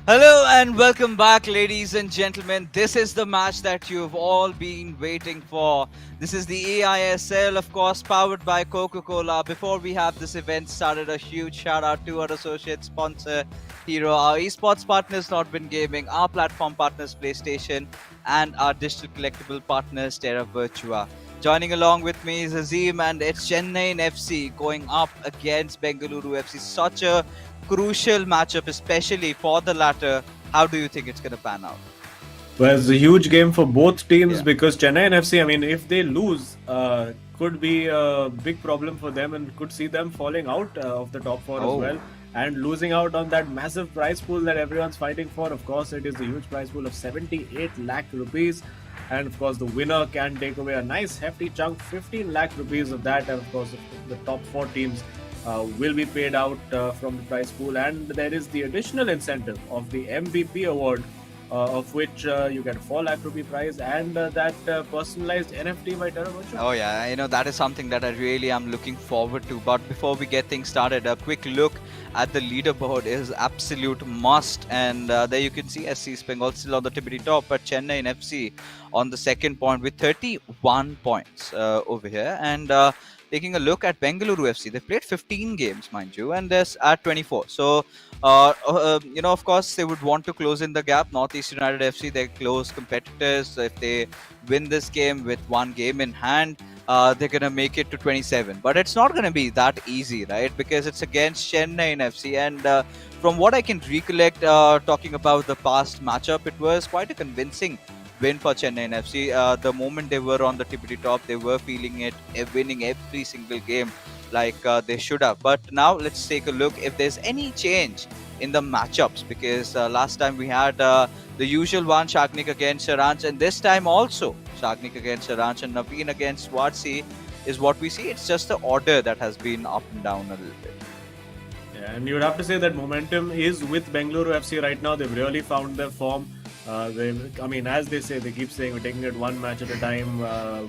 Hello and welcome back, ladies and gentlemen. This is the match that you've all been waiting for. This is the eISL, of course, powered by Coca-Cola. Before we have this event started, a huge shout out to our associate sponsor, Hero, our esports partners, Nordwind Gaming, our platform partners, PlayStation, and our digital collectible partners, Terra Virtua. Joining along with me is Azim, and it's Chennaiyin FC going up against Bengaluru FC. Such a crucial matchup, especially for the latter. How do you think it's going to pan out? Well, it's a huge game for both teams Yeah. because Chennai and FC, I mean, if they lose, could be a big problem for them and could see them falling out of the top four as Oh. well and losing out on that massive prize pool that everyone's fighting for. Of course, it is a huge prize pool of 78 lakh rupees. And of course, the winner can take away a nice hefty chunk, 15 lakh rupees of that. And of course, the top four teams will be paid out from the prize pool. And there is the additional incentive of the MVP award, of which you get a 4 lakh rupee prize and that personalized NFT by Terra Virtua. Oh yeah, that is something that I really am looking forward to. But before we get things started, a quick look at the leaderboard is absolute must. And there you can see SC Bengal still on the tippity top, but Chennaiyin FC on the second point with 31 points over here. And taking a look at Bengaluru FC, they've played 15 games, mind you, and they're at 24. So of course, they would want to close in the gap. Northeast United FC, they're close competitors. If they win this game with one game in hand, they're going to make it to 27. But it's not going to be that easy, right? Because it's against Chennaiyin FC. And from what I can recollect, talking about the past matchup, it was quite a convincing win for Chennaiyin FC. The moment they were on the tippity top, they were feeling it, winning every single game like they should have. But now let's take a look if there's any change in the matchups, because last time we had the usual one, Shagnik against Saranch, and this time also Shagnik against Saranch and Naveen against Warsi is what we see. It's just the order that has been up and down a little bit. Yeah, and you would have to say that momentum is with Bengaluru FC right now. They've really found their form. As they say, they keep saying we're taking it one match at a time.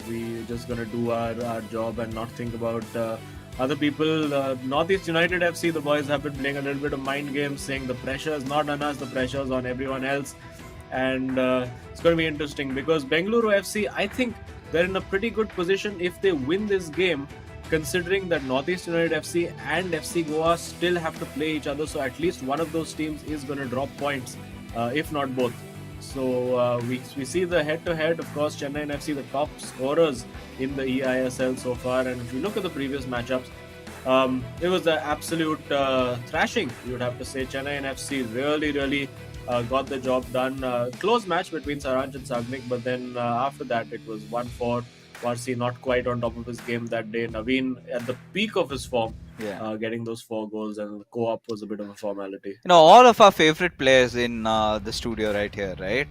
We're just going to do our job and not think about other people. Northeast United FC, the boys have been playing a little bit of mind games, saying the pressure is not on us, the pressure is on everyone else. And it's going to be interesting because Bengaluru FC, I think they're in a pretty good position if they win this game, considering that Northeast United FC and FC Goa still have to play each other. So at least one of those teams is going to drop points, if not both. So we see the head-to-head, of course, Chennaiyin FC, the top scorers in the eISL so far. And if you look at the previous matchups, it was an absolute thrashing, you would have to say. Chennaiyin FC really got the job done. Close match between Saranch and Sagnik, but then after that it was 1-4. Warsi not quite on top of his game that day. Naveen at the peak of his form, getting those 4 goals, and the co-op was a bit of a formality. All of our favorite players in the studio right here, right?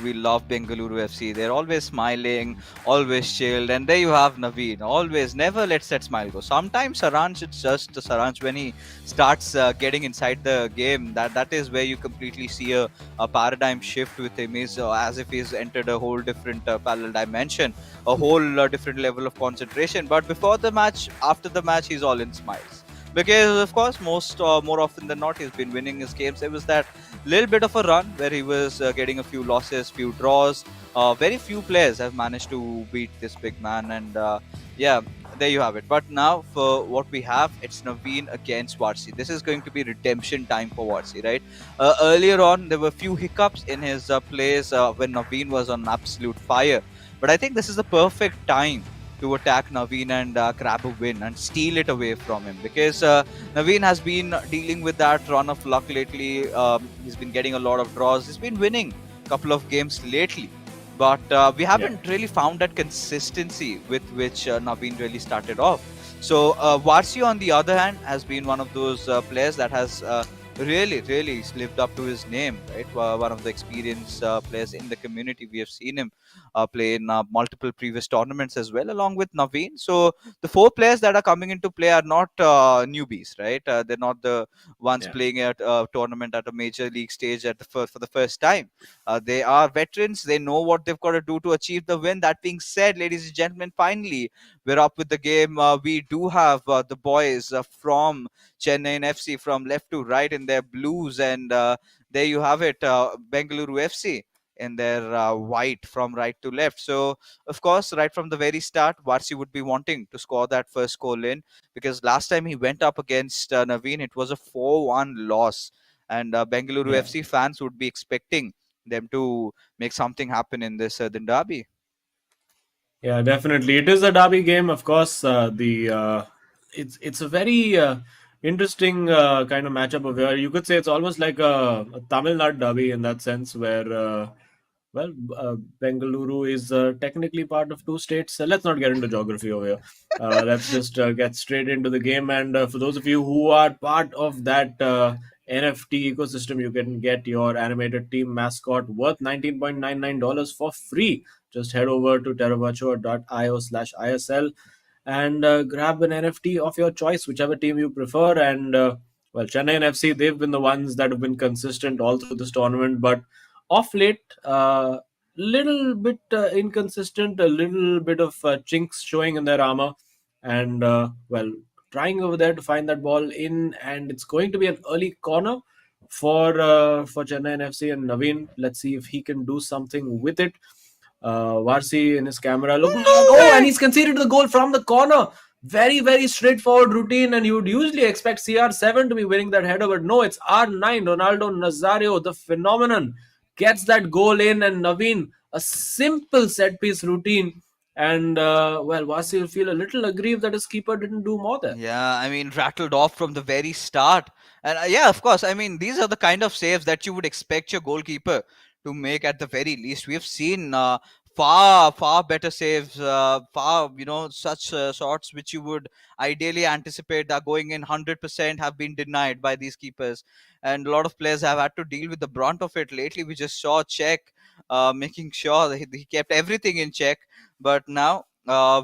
We love Bengaluru FC. They're always smiling, always chilled. And there you have Naveen. Always, never lets that smile go. Sometimes Saranch, it's just Saranch when he starts getting inside the game. That is where you completely see a paradigm shift with him. He's as if he's entered a whole different parallel dimension, a whole different level of concentration. But before the match, after the match, he's all in smiles, because of course more often than not he's been winning his games. There was that little bit of a run where he was getting a few losses, few draws. Very few players have managed to beat this big man, and there you have it. But now for what we have, it's Naveen against Warsi. This is going to be redemption time for Warsi, right? Earlier on there were few hiccups in his plays when Naveen was on absolute fire, but I think this is the perfect time to attack Naveen and grab a win and steal it away from him, because Naveen has been dealing with that run of luck lately. He's been getting a lot of draws. He's been winning a couple of games lately, but we haven't really found that consistency with which Naveen really started off. So Varsi, on the other hand, has been one of those players that has really lived up to his name, right? One of the experienced players in the community. We have seen him play in multiple previous tournaments as well, along with Naveen. So the 4 players that are coming into play are not newbies, right? They're not the ones playing at a tournament at a major league stage for the first time. They are veterans. They know what they've got to do to achieve the win. That being said, ladies and gentlemen, finally we're up with the game. We do have the boys from Chennaiyin FC from left to right in their blues, and there you have it, Bengaluru FC in their white from right to left. So of course, right from the very start, Varsi would be wanting to score that first goal in, because last time he went up against Naveen, it was a 4-1 loss, and Bengaluru Yeah. FC fans would be expecting them to make something happen in this Southern derby. Yeah, definitely. It is a derby game, of course. The it's a very interesting kind of matchup of where you could say it's almost like a Tamil Nadu derby in that sense, where well, Bengaluru is technically part of two states. Let's not get into geography over here. Let's just get straight into the game. And for those of you who are part of that NFT ecosystem, you can get your animated team mascot worth $19.99 for free. Just head over to terravirtua.io/ISL and grab an NFT of your choice, whichever team you prefer. And well, Chennaiyin FC, they've been the ones that have been consistent all through this tournament, but off late, little bit inconsistent, a little bit of chinks showing in their armor, and well, trying over there to find that ball in, and it's going to be an early corner for Chennai FC and Naveen. Let's see if he can do something with it. Varsi in his camera looking like, No oh, and way! he's conceded the goal from the corner. Very, very straightforward routine, and you would usually expect CR7 to be winning that header, but no, it's R9, Ronaldo Nazario, the phenomenon, gets that goal in, and Naveen, a simple set piece routine. And well, Vasi will feel a little aggrieved that his keeper didn't do more there. Yeah, I mean, rattled off from the very start. And yeah, of course, I mean, these are the kind of saves that you would expect your goalkeeper to make at the very least. We have seen far better saves, such shots which you would ideally anticipate are going in 100% have been denied by these keepers. And a lot of players have had to deal with the brunt of it. Lately, we just saw Czech making sure that he kept everything in check. But now,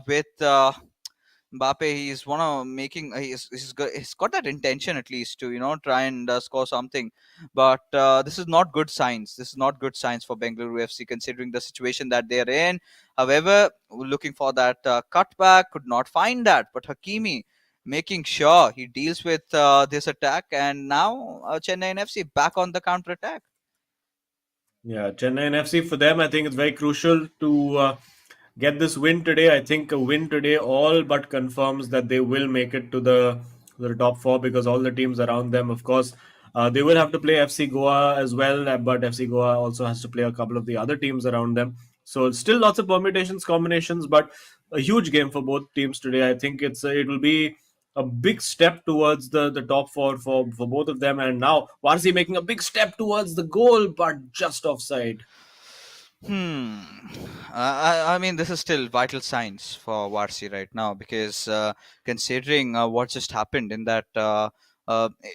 with Mbappe, he's one of making he's got that intention at least to try and score something, but this is not good signs. This is not good signs for Bengaluru FC considering the situation that they're in. However, looking for that cutback, could not find that, but Hakimi making sure he deals with this attack, and now Chennai FC back on the counter attack. Yeah, Chennai and FC for them, I think it's very crucial to get this win today. I think a win today all but confirms that they will make it to the top four because all the teams around them, of course, they will have to play FC Goa as well, but FC Goa also has to play a couple of the other teams around them. So still lots of permutations, combinations, but a huge game for both teams today. I think it will be a big step towards the top four for both of them. And now Varsi making a big step towards the goal, but just offside. Hmm. I mean, this is still vital signs for Varsi right now because considering what just happened in that uh,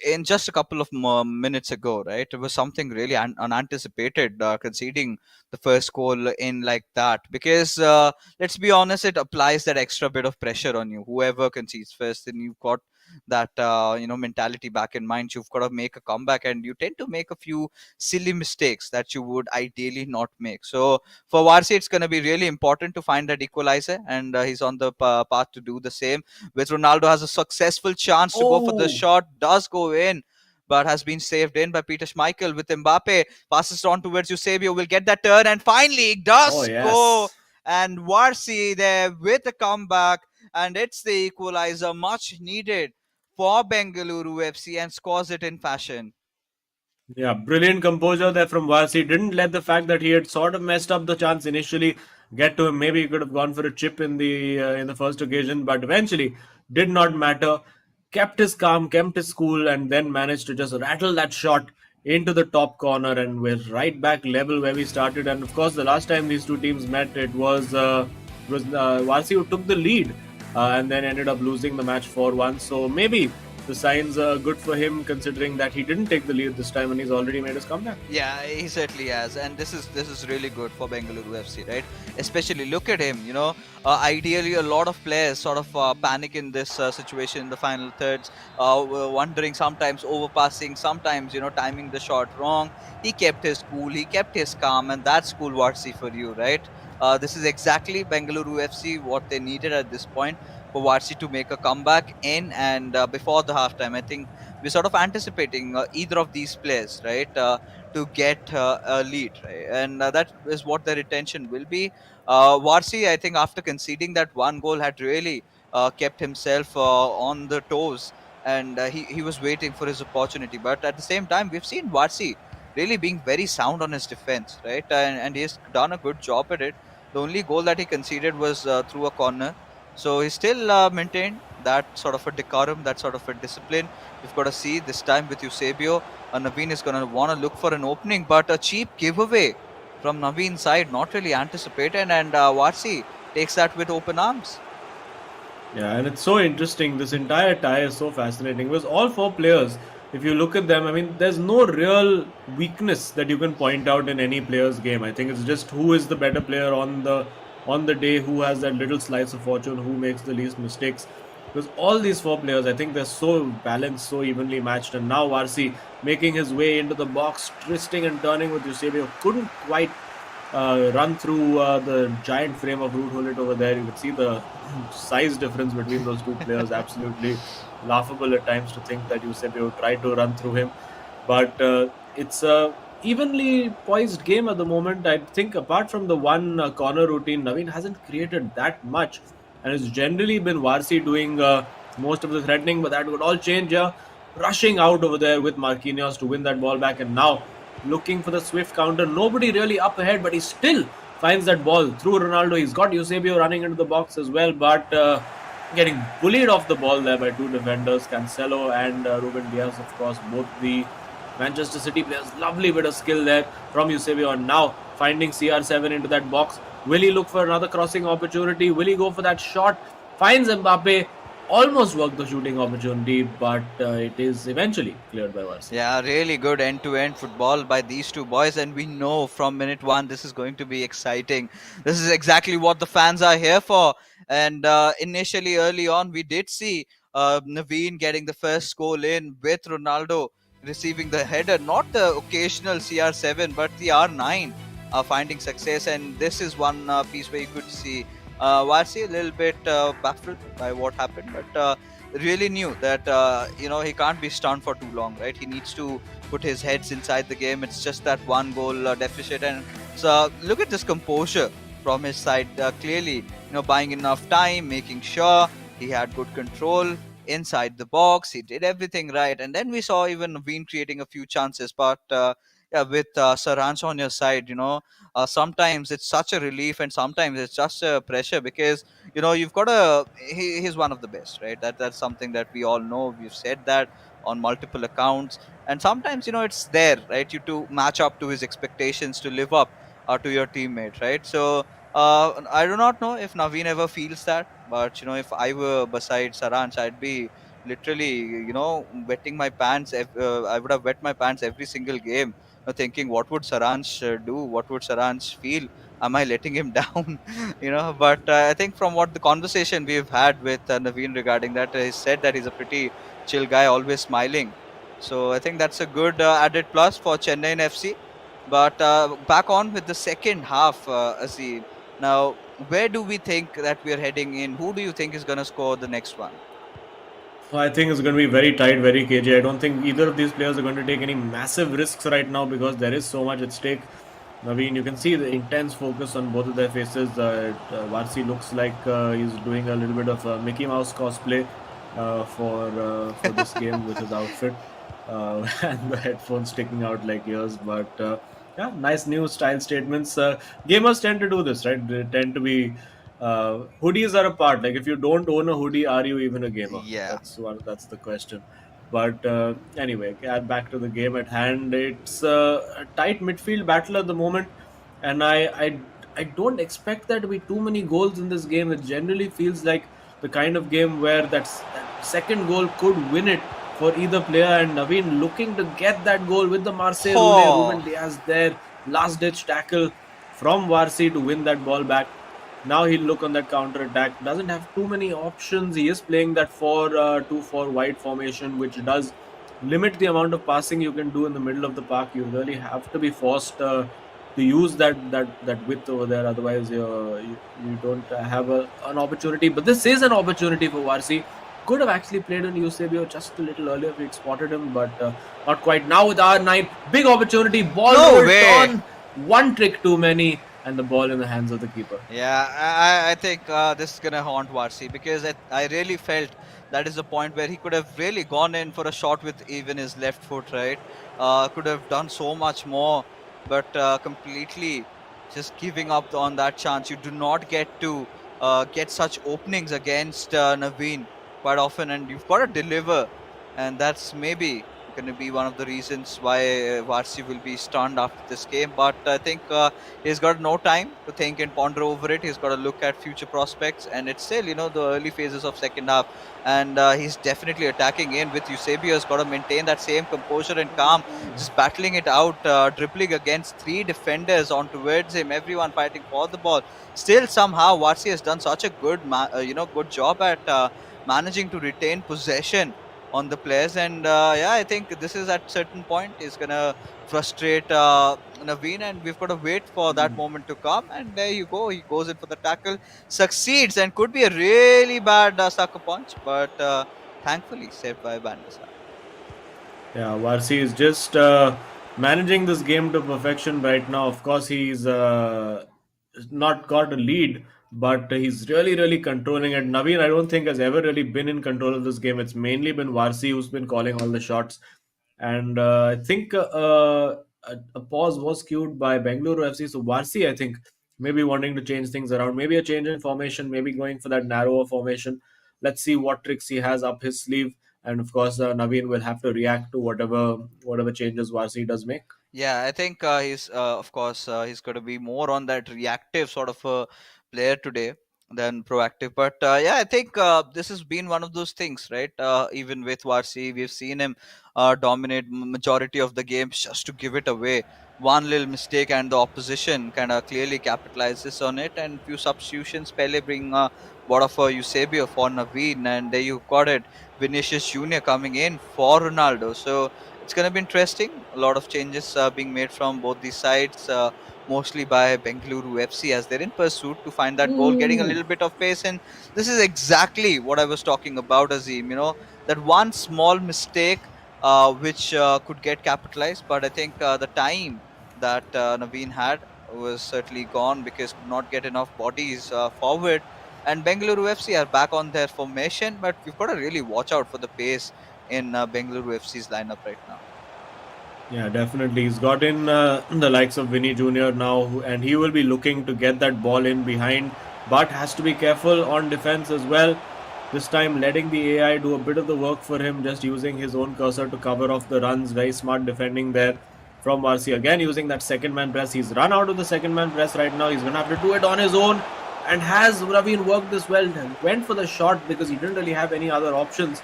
in just a couple of minutes ago, right? It was something really unanticipated, conceding the first goal in like that. Because let's be honest, it applies that extra bit of pressure on you. Whoever concedes first, then you've got that mentality back in mind. You've got to make a comeback, and you tend to make a few silly mistakes that you would ideally not make. So for Varsi, it's going to be really important to find that equalizer, and he's on the path to do the same. With Ronaldo has a successful chance to go for the Oh, shot, does go in. But has been saved in by Peter Schmeichel. With Mbappe, passes on towards Eusebio, will get that turn, and finally it oh does go. yes. And Varsi there with a comeback, and it's the equalizer, much needed for Bengaluru FC, and scores it in fashion. Yeah, brilliant composure there from Varsi. Didn't let the fact that he had sort of messed up the chance initially get to him. Maybe he could have gone for a chip in the first occasion, but eventually did not matter. Kept his calm, kept his cool, and then managed to just rattle that shot into the top corner. And we're right back level where we started. And of course, the last time these two teams met, it was Varsi who took the lead and then ended up losing the match 4-1. So maybe the signs are good for him considering that he didn't take the lead this time and he's already made his comeback. Yeah, he certainly has, and this is really good for Bengaluru FC, right? Especially look at him. Ideally, a lot of players sort of panic in this situation in the final thirds, wondering sometimes overpassing, sometimes timing the shot wrong. He kept his cool, he kept his calm, and that's cool Varsi for you, right? This is exactly Bengaluru FC what they needed at this point for Varsi to make a comeback in. And before the halftime, I think we're sort of anticipating either of these players, right, to get a lead, right? And that is what their intention will be. Varsi, I think, after conceding that one goal, had really kept himself on the toes, and he was waiting for his opportunity. But at the same time, we've seen Varsi really being very sound on his defense, right? And he's done a good job at it. The only goal that he conceded was through a corner. So he still maintained that sort of a decorum, that sort of a discipline. We've got to see this time with Eusebio. Naveen is going to want to look for an opening, but a cheap giveaway from Naveen's side, not really anticipated, and Varsi takes that with open arms. Yeah, and it's so interesting. This entire tie is so fascinating because all four players, if you look at them, I mean, there's no real weakness that you can point out in any player's game. I think it's just who is the better player on the day, who has that little slice of fortune, who makes the least mistakes. Because all these four players, I think they're so balanced, so evenly matched. And now Varsi making his way into the box, twisting and turning with Eusebio, couldn't quite run through the giant frame of Ruud Gullit over there. You could see the size difference between those two players. Absolutely laughable at times to think that Eusebio tried to run through him. But it's a evenly poised game at the moment. I think apart from the one corner routine, Naveen hasn't created that much. And it's generally been Varsi doing most of the threatening, but that would all change here. Rushing out over there with Marquinhos to win that ball back, and now looking for the swift counter. Nobody really up ahead, but he still finds that ball through Ronaldo. He's got Eusebio running into the box as well, but getting bullied off the ball there by two defenders, Cancelo and Ruben Diaz, of course, both the Manchester City players. Lovely bit of skill there from Eusebio, and now finding CR7 into that box. Will he look for another crossing opportunity? Will he go for that shot? Finds Mbappe. Almost worked the shooting opportunity, but it is eventually cleared by Varsi. Yeah, really good end-to-end football by these two boys, and we know from minute one this is going to be exciting. This is exactly what the fans are here for. And initially, early on, we did see Naveen getting the first goal in with Ronaldo receiving the header, not the occasional CR7, but the R9 finding success. And this is one piece where you could see Varsi a little bit baffled by what happened, but really knew that he can't be stunned for too long, right? He needs to put his heads inside the game. It's just that one goal deficit, and so look at this composure from his side. Clearly, buying enough time, making sure he had good control inside the box. He did everything right, and then we saw even Naveen creating a few chances, but. Yeah, with Saranch on your side, sometimes it's such a relief, and sometimes it's just a pressure because you've got he's one of the best, right? That's something that we all know. We've said that on multiple accounts, and sometimes it's there, right? You to match up to his expectations, to live up to your teammate, right? So I do not know if Naveen ever feels that, but if I were beside Saranch, I'd be literally wetting my pants. I would have wet my pants every single game, thinking what would Saranch do, what would Saranch feel, am I letting him down? But I think from what the conversation we've had with Naveen regarding that, he said that he's a pretty chill guy, always smiling. So I think that's a good added plus for Chennaiyin FC. But back on with the second half, Azim. Now, where do we think that we're heading in? Who do you think is going to score the next one? So I think it's going to be very tight, very cagey. I don't think either of these players are going to take any massive risks right now because there is so much at stake. Naveen, you can see the intense focus on both of their faces. Varsi looks like he's doing a little bit of Mickey Mouse cosplay for this game with his outfit and the headphones sticking out like ears. But yeah, nice new style statements. Gamers tend to do this, right? They tend to be hoodies are a part. Like if you don't own a hoodie, are you even a gamer? Yeah. That's the question. But anyway, back to the game at hand. It's a tight midfield battle at the moment, and I don't expect there to be too many goals in this game. It generally feels like the kind of game where that second goal could win it for either player. And Naveen looking to get that goal with the Marseille Roulette. Oh. Ruben Diaz there, last ditch tackle from Varsi to win that ball back. Now he'll look on that counter attack. Doesn't have too many options. He is playing that 4-2-4 wide formation, which does limit the amount of passing you can do in the middle of the park. You really have to be forced to use that width over there. Otherwise, you don't have an opportunity. But this is an opportunity for Varsi. Could have actually played in Eusebio just a little earlier if we'd spotted him, but not quite. Now with R9, big opportunity. Ball No roll way. turn. One trick too many, and the ball in the hands of the keeper. Yeah, I think this is gonna haunt Varsi because I really felt that is the point where he could have really gone in for a shot with even his left foot, right? Could have done so much more, but completely just giving up on that chance. You do not get to get such openings against Naveen quite often, and you've got to deliver, and that's maybe going to be one of the reasons why Varsi will be stunned after this game. But I think. He's got no time to think and ponder over it. He's got to look at future prospects, and it's still, the early phases of second half, and he's definitely attacking in with Eusebio. Has got to maintain that same composure and calm, just battling it out, dribbling against three defenders on towards him, everyone fighting for the ball. Still, somehow, Varsi has done such a good job at managing to retain possession on the players, and yeah, I think this is at certain point is gonna frustrate Naveen, and we've got to wait for that moment to come. And there you go. He goes in for the tackle, succeeds, and could be a really bad sucker punch, but thankfully saved by Bandasa. Yeah, Varsi is just managing this game to perfection right now. Of course, he's not got a lead, but he's really, really controlling it. Naveen, I don't think, has ever really been in control of this game. It's mainly been Varsi who's been calling all the shots. And I think a pause was cued by Bengaluru FC. So Varsi, I think, maybe wanting to change things around, maybe a change in formation, maybe going for that narrower formation. Let's see what tricks he has up his sleeve, and of course Naveen will have to react to whatever changes Varsi does make. Yeah, I think he's of course he's going to be more on that reactive sort of a player today than proactive. But yeah, I think this has been one of those things, right? Even with Varsi, we've seen him dominate majority of the games just to give it away. One little mistake and the opposition kind of clearly capitalizes on it. And few substitutions, Pele bring what of Eusebio for Naveen, and there you got it. Vinicius Junior coming in for Ronaldo. So it's going to be interesting. A lot of changes being made from both these sides, mostly by Bengaluru FC as they're in pursuit to find that goal, getting a Ooh. little bit of pace. And this is exactly what I was talking about, Azim. That one small mistake which could get capitalized, but I think the time that Naveen had was certainly gone because could not get enough bodies forward. And Bengaluru FC are back on their formation, but we've got to really watch out for the pace in Bengaluru FC's lineup right now. Yeah, definitely. He's got in the likes of Vinny Jr. now, and he will be looking to get that ball in behind, but has to be careful on defense as well. This time, letting the AI do a bit of the work for him, just using his own cursor to cover off the runs. Very smart defending there from Marcy. Again, using that second man press. He's run out of the second man press right now. He's going to have to do it on his own. And has Raveen worked this well? Went for the shot because he didn't really have any other options,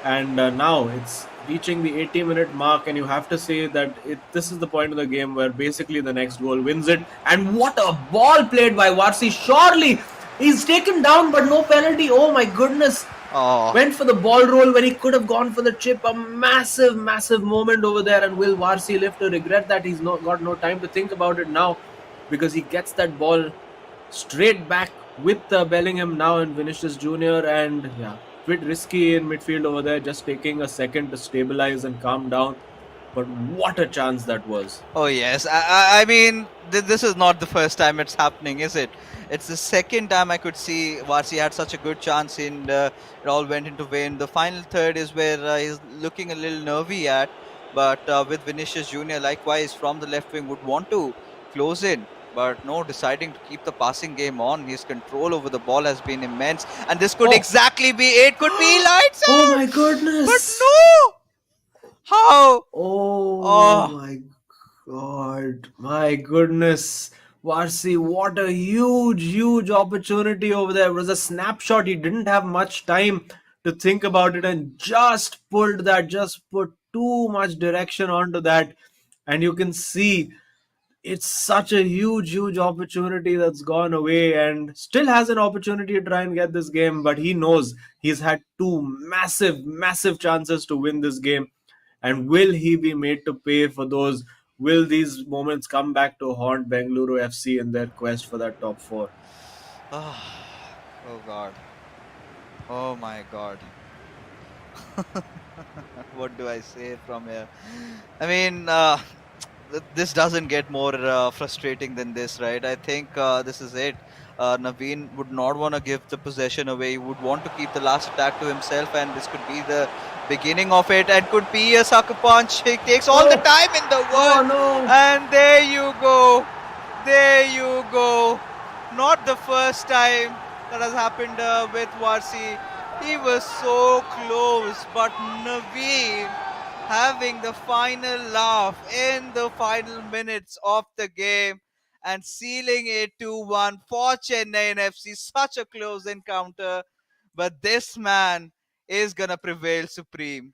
and now it's reaching the 80-minute mark, and you have to say that this is the point of the game where basically the next goal wins it. And what a ball played by Varsi! Surely he's taken down, but no penalty. Oh my goodness! Oh, Went for the ball roll when he could have gone for the chip. A massive, massive moment over there. And will Varsi live to regret that? He's not got no time to think about it now, because he gets that ball straight back with Bellingham now and Vinicius Jr. And yeah, bit risky in midfield over there, just taking a second to stabilize and calm down. But what a chance that was! oh yes. I mean, this is not the first time it's happening, is it? It's the second time I could see Varsi had such a good chance, and it all went into vain. The final third is where he's looking a little nervy at, but with Vinicius Junior, likewise from the left wing, would want to close in. But no, deciding to keep the passing game on. His control over the ball has been immense, and this could Oh, exactly be it. Could be lights oh my out, but goodness! no. How? Oh Oh, my God, my goodness. Varsi, what a huge, huge opportunity over there. It was a snapshot. He didn't have much time to think about it and just pulled that, just put too much direction onto that. And you can see it's such a huge, huge opportunity that's gone away, and still has an opportunity to try and get this game. But he knows he's had two massive, massive chances to win this game. And will he be made to pay for those Will these moments come back to haunt Bengaluru FC in their quest for that top four? Oh God. Oh my God. What do I say from here? I mean, this doesn't get more frustrating than this, right? I think this is it. Naveen would not want to give the possession away. He would want to keep the last attack to himself, and this could be the beginning of it, and could be a sucker punch. He takes all the Oh, time in the oh world, no! and there you go. There you go. Not the first time that has happened with Varsi. He was so close, but Naveen having the final laugh in the final minutes of the game and sealing it 2-1 for Chennai FC. Such a close encounter, but this man is gonna prevail supreme.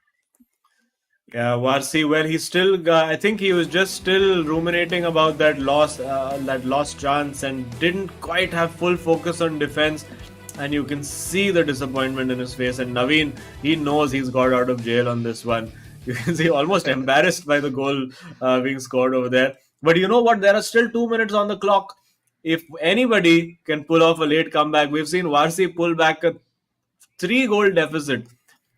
Yeah, Varsi. Well, he still. I think he was just still ruminating about that lost chance, and didn't quite have full focus on defense. And you can see the disappointment in his face. And Naveen, he knows he's got out of jail on this one. You can see almost embarrassed by the goal being scored over there. But you know what? There are still 2 minutes on the clock. If anybody can pull off a late comeback, we've seen Varsi pull back a 3 goal deficit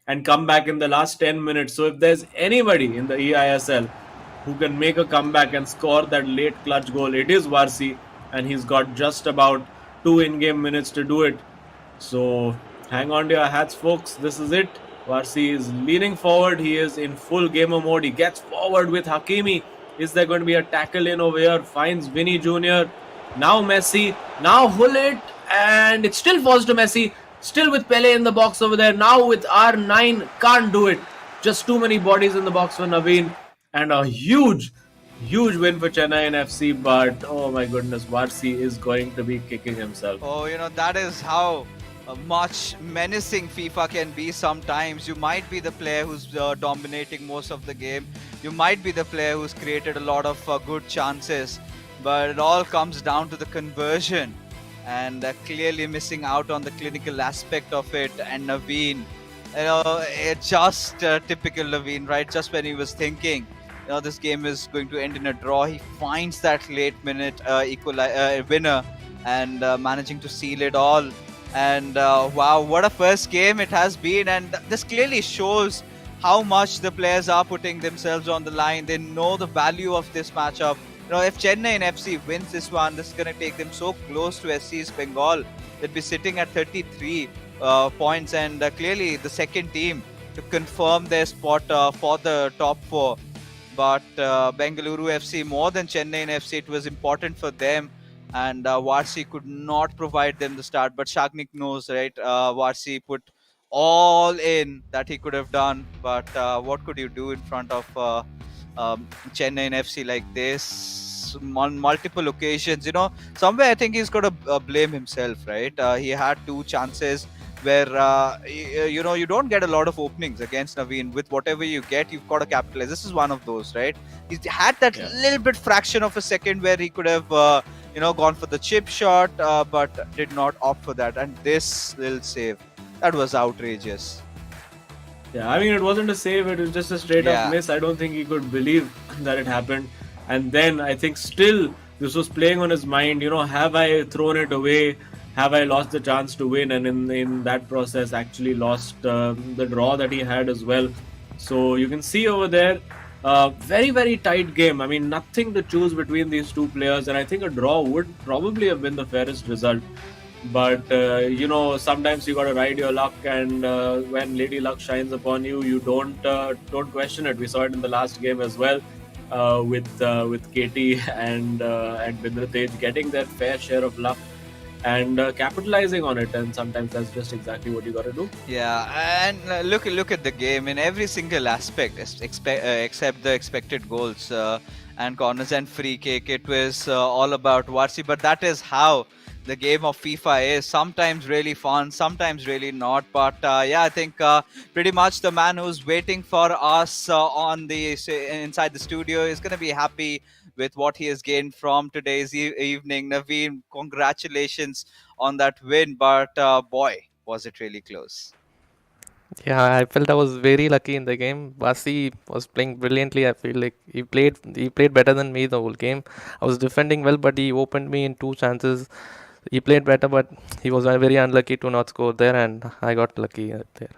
and come back in the last 10 minutes. So if there's anybody in the eISL who can make a comeback and score that late clutch goal, it is Varsi, and he's got just about 2 in-game minutes to do it. So hang on to your hats, folks. This is it. Varsi is leaning forward. He is in full gamer mode. He gets forward with Hakimi. Is there going to be a tackle in over here? Finds Vinny Jr. Now Messi. Now Hullet. And it still falls to Messi. Still with Pele in the box over there. Now with R9. Can't do it. Just too many bodies in the box for Naveen. And a huge win for Chennaiyin FC. But oh my goodness, Varsi is going to be kicking himself. Oh, that is how much menacing FIFA can be sometimes. You might be the player who's dominating most of the game. You might be the player who's created a lot of good chances. But it all comes down to the conversion and clearly missing out on the clinical aspect of it. And Naveen, it's just typical Naveen, right? Just when he was thinking, this game is going to end in a draw, he finds that late minute winner and managing to seal it all. And wow, what a first game it has been. And this clearly shows how much the players are putting themselves on the line. They know the value of this matchup. If Chennai and FC wins this one, this is going to take them so close to SC's Bengal. They'd be sitting at 33 points, and clearly the second team to confirm their spot for the top four. But Bengaluru FC, more than Chennai FC, it was important for them, and Varsi could not provide them the start. But Shagnik knows, right? Varsi put all in that he could have done, but what could you do in front of Chennai FC like this on multiple occasions? Somewhere I think he's got to blame himself, right? He had two chances where you don't get a lot of openings against Naveen. With whatever you get, you've got to capitalize. This is one of those, right? He had that little bit fraction of a second where he could have gone for the chip shot, but did not opt for that. And this little save, that was outrageous. Yeah, I mean, it wasn't a save, it was just a straight up miss. I don't think he could believe that it happened. And then I think still this was playing on his mind. Have I thrown it away? Have I lost the chance to win? And in that process, actually lost the draw that he had as well. So you can see over there, very, very tight game. I mean, nothing to choose between these two players. And I think a draw would probably have been the fairest result. But sometimes you got to ride your luck, and when Lady Luck shines upon you, you don't question it. We saw it in the last game as well, with Katie and Bindratej getting their fair share of luck and capitalizing on it. And sometimes that's just exactly what you got to do. Yeah, and look at the game in every single aspect, except the expected goals and corners and free kick. It was all about Varsi, but that is how the game of FIFA is. Sometimes really fun, sometimes really not. But I think pretty much the man who's waiting for us inside the studio is going to be happy with what he has gained from today's evening. Naveen, congratulations on that win. But boy, was it really close. Yeah, I felt I was very lucky in the game. Vasi was playing brilliantly. I feel like he played better than me the whole game. I was defending well, but he opened me in two chances. He played better, but he was very unlucky to not score there, and I got lucky there.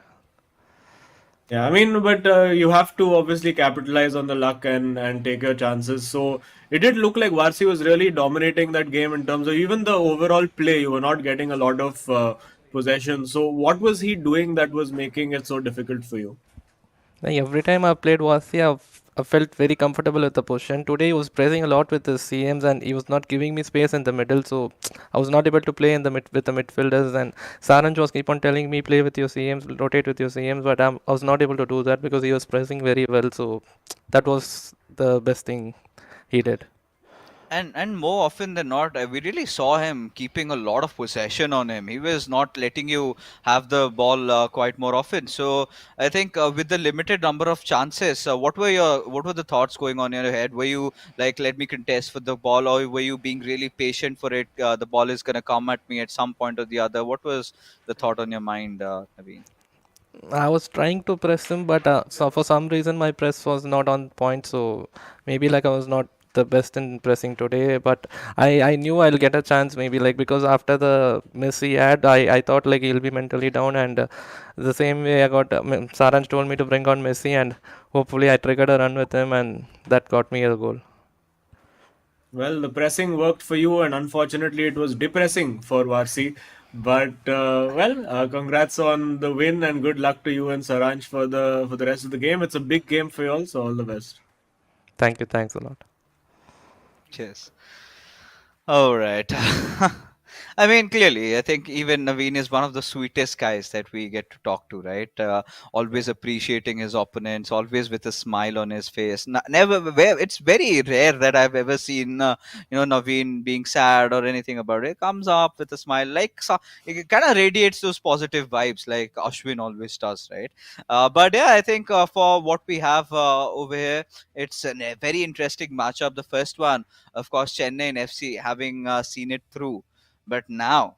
Yeah, I mean, but you have to obviously capitalize on the luck and take your chances. So it did look like Varsi was really dominating that game in terms of even the overall play. You were not getting a lot of possession. So what was he doing that was making it so difficult for you? Like every time I played Vasi, I felt very comfortable with the position. Today he was pressing a lot with the CMs, and he was not giving me space in the middle, so I was not able to play in the with the midfielders. And Saranj was keep on telling me play with your CMs, rotate with your CMs, but I was not able to do that because he was pressing very well. So that was the best thing he did. And more often than not, we really saw him keeping a lot of possession on him. He was not letting you have the ball quite more often. So I think with the limited number of chances, what were the thoughts going on in your head? Were you like, let me contest for the ball, or were you being really patient for it? The ball is gonna come at me at some point or the other. What was the thought on your mind, Naveen? I was trying to press him, but so for some reason my press was not on point. So maybe like I was not the best in pressing today. But I knew I'll get a chance maybe like because after the miss he had, I thought like he'll be mentally down. And the same way I got Saranj told me to bring on Messi, and hopefully I triggered a run with him, and that got me a goal. Well, the pressing worked for you, and unfortunately, it was depressing for Varsi. But congrats on the win, and good luck to you and Saranj for the rest of the game. It's a big game for you all, so all the best. Thank you, thanks a lot. Cheers. All right. I mean, clearly, I think even Naveen is one of the sweetest guys that we get to talk to, right? Always appreciating his opponents, always with a smile on his face. Never, it's very rare that I've ever seen, Naveen being sad or anything about it. Comes up with a smile, like so, it kind of radiates those positive vibes, like Ashwin always does, right? But yeah, I think for what we have over here, it's a very interesting matchup. The first one, of course, Chennai FC having seen it through, but now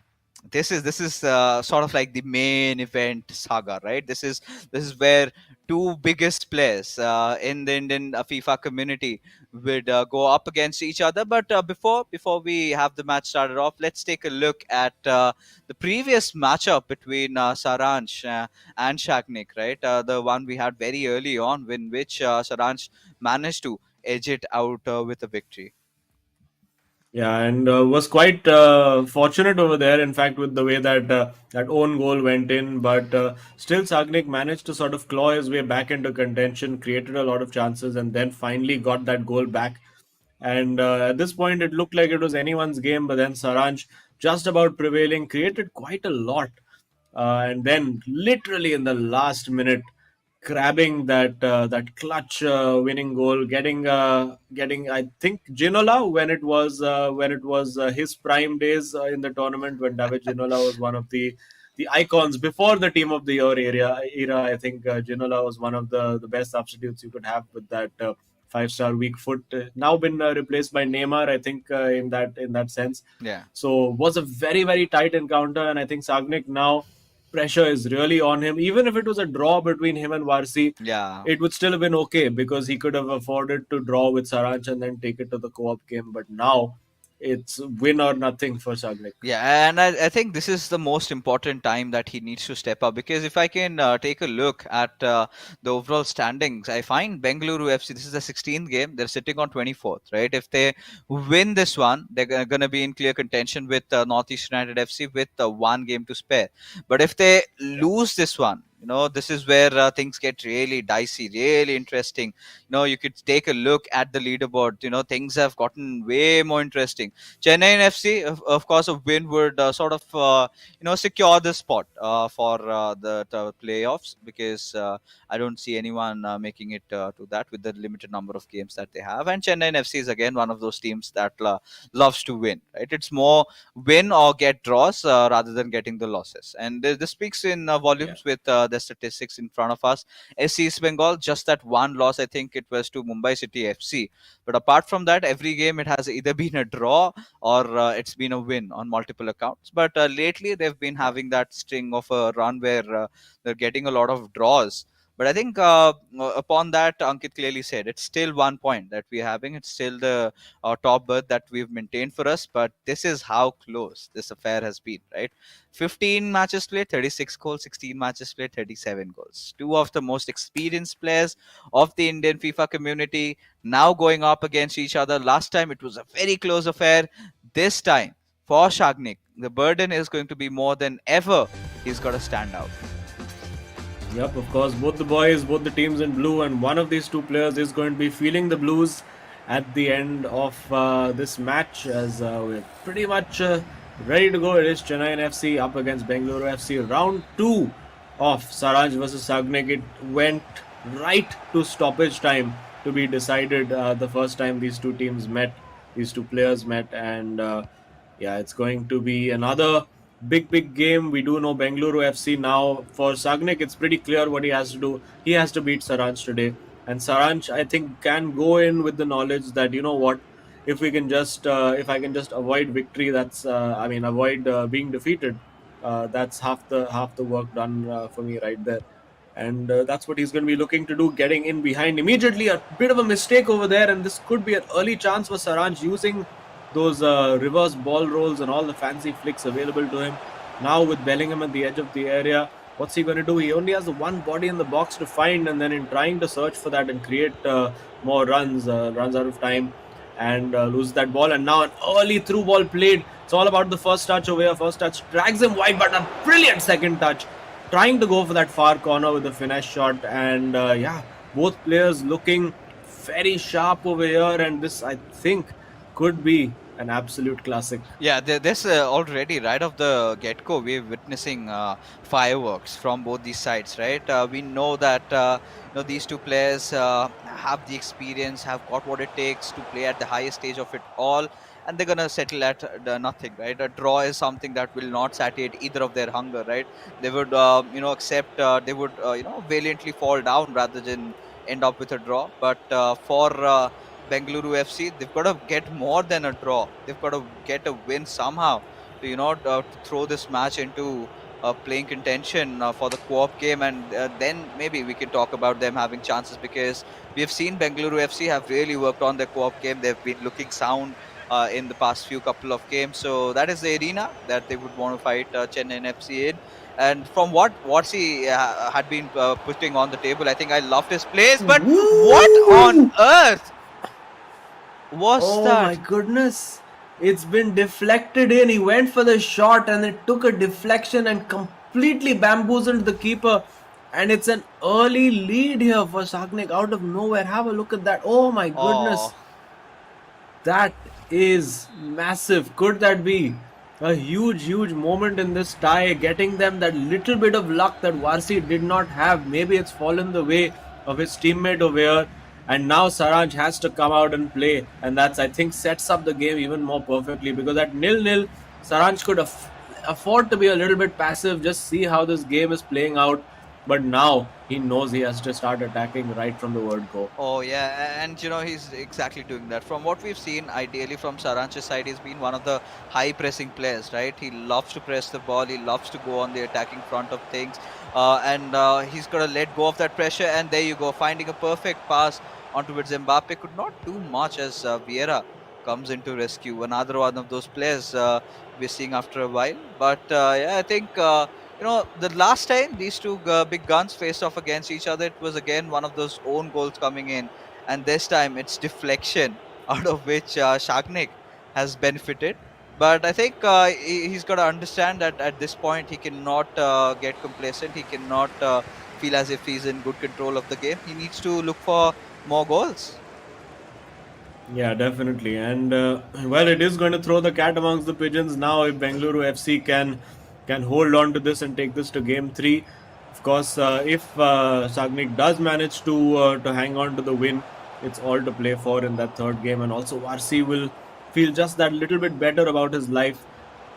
this is sort of like the main event saga, right? This is where two biggest players in the Indian FIFA community would go up against each other. But before we have the match started off, let's take a look at the previous matchup between Saransh and Shagnik, right? The one we had very early on, in which Saransh managed to edge it out with a victory. Yeah, and was quite fortunate over there. In fact, with the way that that own goal went in, but still Sagnik managed to sort of claw his way back into contention, created a lot of chances, and then finally got that goal back. And at this point, it looked like it was anyone's game, but then Saranj just about prevailing, created quite a lot, and then literally in the last minute grabbing that clutch winning goal, getting I think Ginola when it was his prime days in the tournament when David Ginola was one of the icons before the team of the year era. I think Ginola was one of the best substitutes you could have with that five-star weak foot. Now been replaced by Neymar, I think in that sense. Yeah. So was a very tight encounter, and I think Sagnik now pressure is really on him. Even if it was a draw between him and Varsi, Yeah. it would still have been okay because he could have afforded to draw with Saranch and then take it to the co-op game. But now it's win or nothing for Sagnik. Yeah, and I think this is the most important time that he needs to step up, because if I can take a look at the overall standings, I find Bengaluru FC, this is the 16th game, they're sitting on 24th, right? If they win this one, they're going to be in clear contention with Northeast United FC with one game to spare. But if they lose this one, this is where things get really dicey, really interesting. You could take a look at the leaderboard. Things have gotten way more interesting. Chennai FC, of course, a win would sort of secure the spot for the playoffs, because I don't see anyone making it to that with the limited number of games that they have. And Chennai FC is again one of those teams that loves to win. Right? It's more win or get draws rather than getting the losses. And this speaks in Yeah. volumes with the statistics in front of us. SC East Bengal, just that one loss, I think it was to Mumbai City FC. But apart from that, every game it has either been a draw or it's been a win on multiple accounts. But lately, they've been having that string of a run where they're getting a lot of draws. But I think upon that, Ankit clearly said it's still 1 point that we're having. It's still the top berth that we've maintained for us. But this is how close this affair has been, right? 15 matches played, 36 goals, 16 matches played, 37 goals. Two of the most experienced players of the Indian FIFA community now going up against each other. Last time it was a very close affair. This time, for Shagnik, the burden is going to be more than ever. He's got to stand out. Yep, of course, both the boys, both the teams in blue, and one of these two players is going to be feeling the blues at the end of this match, as we're pretty much ready to go. It is Chennaiyin FC up against Bengaluru FC. Round 2 of Saranj versus Sagnik. It went right to stoppage time to be decided the first time these two teams met, these two players met, and yeah, it's going to be another big game. We do know Bengaluru FC now. For Sagnik, it's pretty clear what he has to do. He has to beat Saranj today, and Saranj, I think, can go in with the knowledge that, you know what, if we can just if I can just avoid victory, that's I mean avoid being defeated, that's half the work done for me right there. And that's what he's going to be looking to do, getting in behind immediately. A bit of a mistake over there, and this could be an early chance for Saranj, using those reverse ball rolls and all the fancy flicks available to him. Now with Bellingham at the edge of the area, what's he going to do? He only has the one body in the box to find, and then in trying to search for that and create more runs out of time, and loses that ball. And now an early through ball played. It's all about the first touch over here. First touch drags him wide, but a brilliant second touch, trying to go for that far corner with a finesse shot. And yeah, both players looking very sharp over here, and this, I think, could be an absolute classic. Yeah, this already right off the get-go, we're witnessing fireworks from both these sides, right? We know that these two players have the experience, have got what it takes to play at the highest stage of it all, and they're gonna settle at nothing, right? A draw is something that will not satiate either of their hunger, right? They would, accept, they would, valiantly fall down rather than end up with a draw. But for Bengaluru FC, they've got to get more than a draw. They've got to get a win somehow to to throw this match into playing contention for the co-op game, and then maybe we can talk about them having chances, because we have seen Bengaluru FC have really worked on their co-op game. They've been looking sound in the past few couple of games, so that is the arena that they would want to fight Chennaiyin FC in. And from what Watsi had been putting on the table, I think I loved his plays. But what on earth was that? Oh my goodness. It's been deflected in. He went for the shot and it took a deflection and completely bamboozled the keeper. And it's an early lead here for Sagnik out of nowhere. Have a look at that. Oh my goodness. Oh. That is massive. Could that be a huge moment in this tie, getting them that little bit of luck that Varsi did not have? Maybe it's fallen the way of his teammate over here, and now Saranj has to come out and play, and that's, I think, sets up the game even more perfectly, because at 0-0 Saranj could afford to be a little bit passive, just see how this game is playing out. But now he knows he has to start attacking right from the word go. Oh yeah, and he's exactly doing that. From what we've seen, ideally from Saranj's side, he's been one of the high pressing players, right? He loves to press the ball, he loves to go on the attacking front of things, and he's got to let go of that pressure. And there you go, finding a perfect pass onto it. Mbappe could not do much as Vieira comes into rescue. Another one of those players we're seeing after a while. But yeah, I think the last time these two big guns faced off against each other, it was again one of those own goals coming in, and this time it's deflection out of which Shagnik has benefited. But I think he's got to understand that at this point he cannot get complacent. He cannot feel as if he's in good control of the game. He needs to look for more goals. Yeah, definitely. And well, it is going to throw the cat amongst the pigeons now if Bengaluru FC can hold on to this and take this to game 3. Of course, if Sagnik does manage to hang on to the win, it's all to play for in that third game. And also Varsi will feel just that little bit better about his life,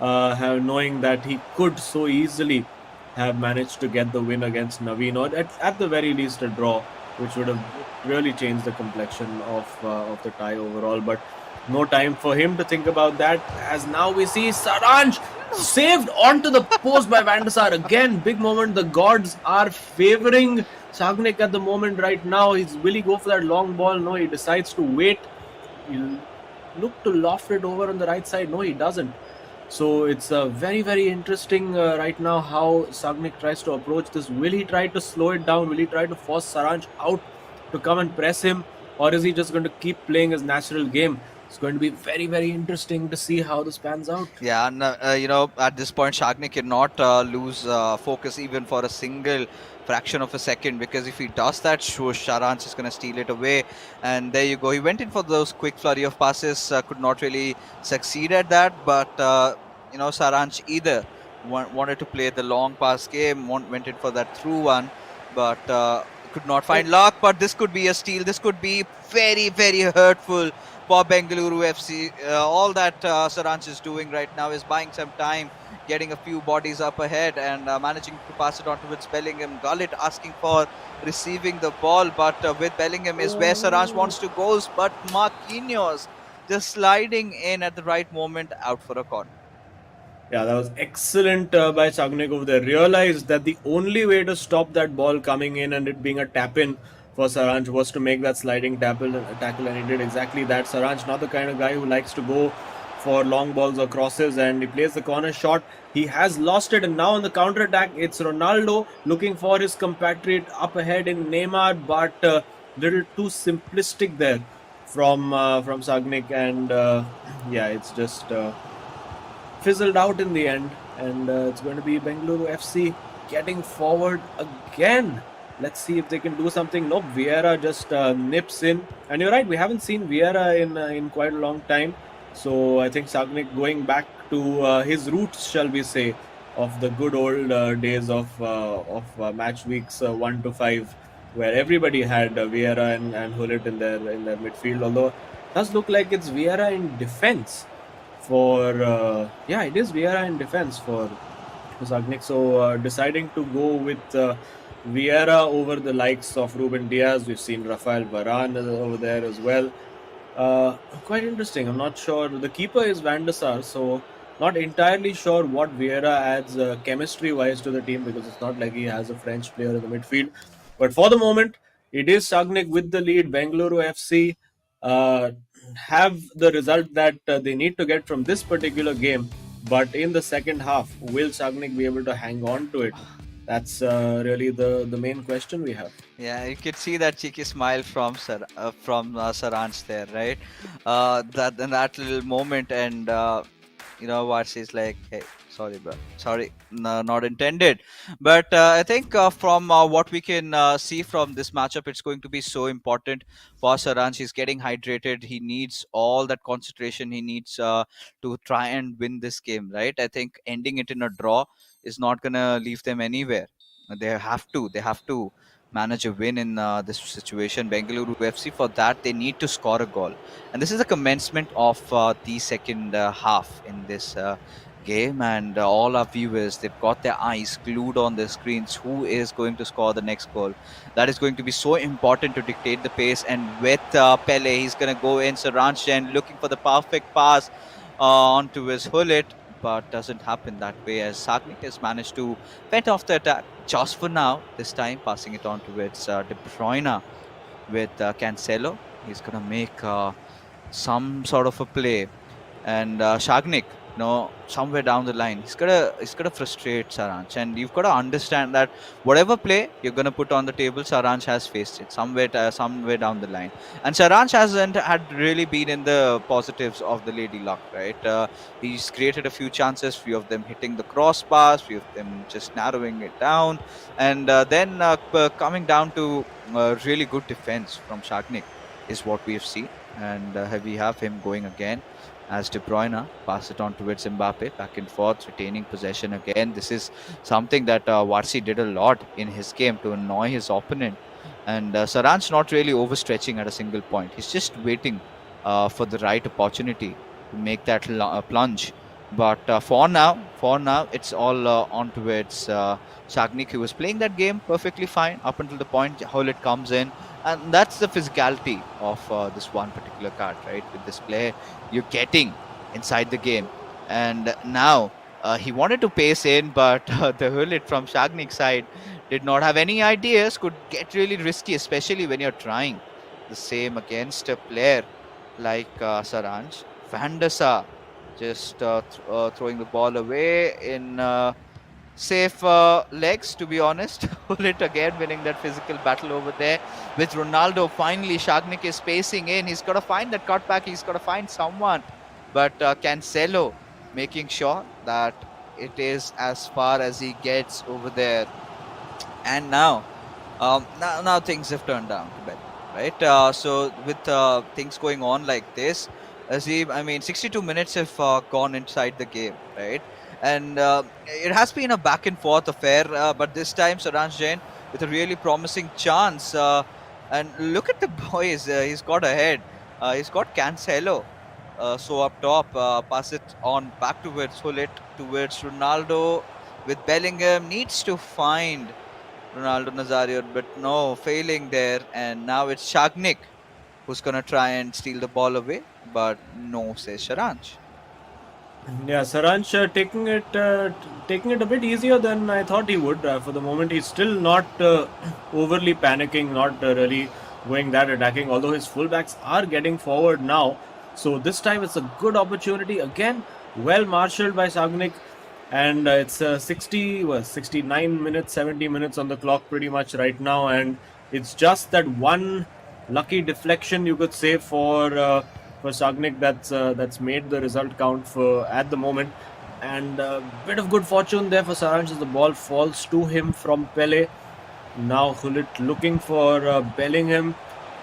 knowing that he could so easily have managed to get the win against Naveen, or at the very least a draw, which would have really changed the complexion of the tie overall. But no time for him to think about that, as now we see Saranj saved onto the post by Van der Sar. Again, big moment. The gods are favouring Sagnik at the moment right now. Will he go for that long ball? No, he decides to wait. He'll look to loft it over on the right side. No, he doesn't. So it's very, very interesting right now how Sagnik tries to approach this. Will he try to slow it down? Will he try to force Saranj out to come and press him? Or is he just going to keep playing his natural game? It's going to be very, very interesting to see how this pans out. Yeah, and at this point, Shagni cannot lose focus even for a single fraction of a second, because if he does that, sure, Saranj is going to steal it away. And there you go. He went in for those quick flurry of passes, could not really succeed at that. But Saranj either wanted to play the long pass game, went in for that through one, but could not find luck. But this could be a steal. This could be very, very hurtful for Bengaluru FC. All that Saranj is doing right now is buying some time, getting a few bodies up ahead, and managing to pass it on towards Bellingham. Gullit asking for receiving the ball, but with Bellingham is where Saranj wants to go. But Marquinhos just sliding in at the right moment, out for a corner. Yeah, that was excellent by Sagnik over there. Realized that the only way to stop that ball coming in and it being a tap in for Saranj was to make that sliding tackle, and he did exactly that. Saranj, not the kind of guy who likes to go for long balls or crosses, and he plays the corner shot. He has lost it, and now on the counter attack, it's Ronaldo looking for his compatriot up ahead in Neymar, but little too simplistic there from Sagnik, and yeah, it's just fizzled out in the end, and it's going to be Bengaluru FC getting forward again. Let's see if they can do something. Nope, Vieira just nips in, and you're right, we haven't seen Vieira in quite a long time. So I think Sagnik going back to his roots, shall we say, of the good old days of match weeks 1 to 5, where everybody had Vieira and Hullet in their midfield. Although it does look like it's Vieira in defense for it is Vieira in defense for Sagnik. So deciding to go with Vieira over the likes of Ruben Diaz. We've seen Rafael Varane over there as well. Quite interesting. I'm not sure. The keeper is Van der Sar, so not entirely sure what Vieira adds chemistry-wise to the team, because it's not like he has a French player in the midfield. But for the moment, it is Sagnik with the lead. Bengaluru FC have the result that they need to get from this particular game. But in the second half, will Sagnik be able to hang on to it? That's really the main question we have. Yeah, you could see that cheeky smile from Saranj there, right? That little moment, and what she's like, hey, sorry, bro, sorry, no, not intended. But I think from what we can see from this matchup, it's going to be so important for Saranj. He's getting hydrated. He needs all that concentration. He needs to try and win this game, right? I think ending it in a draw is not gonna leave them anywhere. They have to manage a win in this situation. Bengaluru FC, for that they need to score a goal, and this is the commencement of the second half in this game, and all our viewers, they've got their eyes glued on the screens. Who is going to score the next goal? That is going to be so important to dictate the pace. And with Pele, he's going to go in. Saranchen looking for the perfect pass onto his Hullet, but doesn't happen that way, as Sagnik has managed to fend off the attack just for now. This time passing it on towards De Bruyne with Cancelo. He's going to make some sort of a play, and Shagnik, somewhere down the line, he's gonna frustrate Saranj, and you've got to understand that whatever play you're gonna put on the table, Saranj has faced it somewhere down the line, and Saranj hasn't had really been in the positives of the lady luck, right? He's created a few chances, few of them hitting the crossbars, few of them just narrowing it down, and then coming down to really good defense from Shagnik is what we've seen, and we have him going again as De Bruyne pass it on towards Mbappe, back and forth, retaining possession again. This is something that Varsi did a lot in his game to annoy his opponent. And Saranj not really overstretching at a single point. He's just waiting for the right opportunity to make that plunge But for now, it's all on towards Shagnik, who was playing that game perfectly fine up until the point Howlett comes in. And that's the physicality of this one particular card, right? With this player, you're getting inside the game. And now he wanted to pace in, but the Howlett from Shagnik's side did not have any ideas, could get really risky, especially when you're trying the same against a player like Saranj. Vandasa just throwing the ball away in safe legs, to be honest. Hullet again winning that physical battle over there with Ronaldo. Finally, Shagnik is pacing in. He's got to find that cutback. He's got to find someone. But Cancelo making sure that it is as far as he gets over there. And now things have turned down to Bengaluru, right? So with things going on like this, Azim, I mean, 62 minutes have gone inside the game, right? And it has been a back and forth affair, but this time Saranj Jain with a really promising chance. And look at the boys, he's got ahead. He's got Cancelo. So up top, pass it on back towards Hullet, towards Ronaldo with Bellingham. Needs to find Ronaldo Nazario, but no, failing there. And now it's Shagnik who's going to try and steal the ball away, but no, says Sharanch. Yeah, Saranch taking it a bit easier than I thought he would. For the moment, he's still not overly panicking, not really going that attacking. Although his fullbacks are getting forward now, so this time it's a good opportunity again. Well marshalled by Sagnik, and it's 69 minutes, 70 minutes on the clock pretty much right now, and it's just that one lucky deflection, you could say, for Sagnik that's made the result count for at the moment. And a bit of good fortune there for Saranj as the ball falls to him from Pele. Now Hullit looking for Bellingham.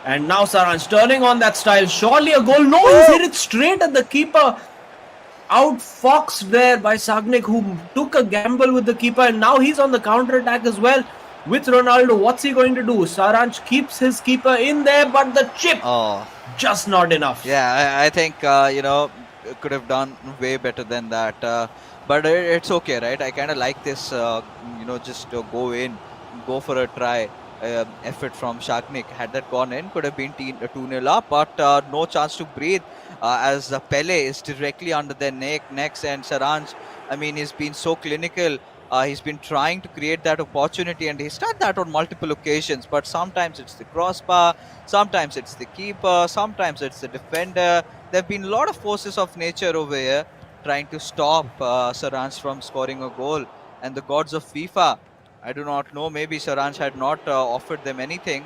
And now Saranj turning on that style. Surely a goal. No, he's hit it straight at the keeper. Outfoxed there by Sagnik, who took a gamble with the keeper. And now he's on the counter attack as well with Ronaldo. What's he going to do? Saranj keeps his keeper in there, but the chip just not enough. Yeah, I think could have done way better than that. But it's okay, right? I kind of like this. Just go in, go for a try. Effort from Shagnik. Had that gone in, could have been 2-0 up, but no chance to breathe as Pele is directly under their necks. And Saranj, I mean, he's been so clinical. He's been trying to create that opportunity, and he's done that on multiple occasions. But sometimes it's the crossbar, sometimes it's the keeper, sometimes it's the defender. There have been a lot of forces of nature over here trying to stop Saranj from scoring a goal. And the gods of FIFA, I do not know. Maybe Saranj had not offered them anything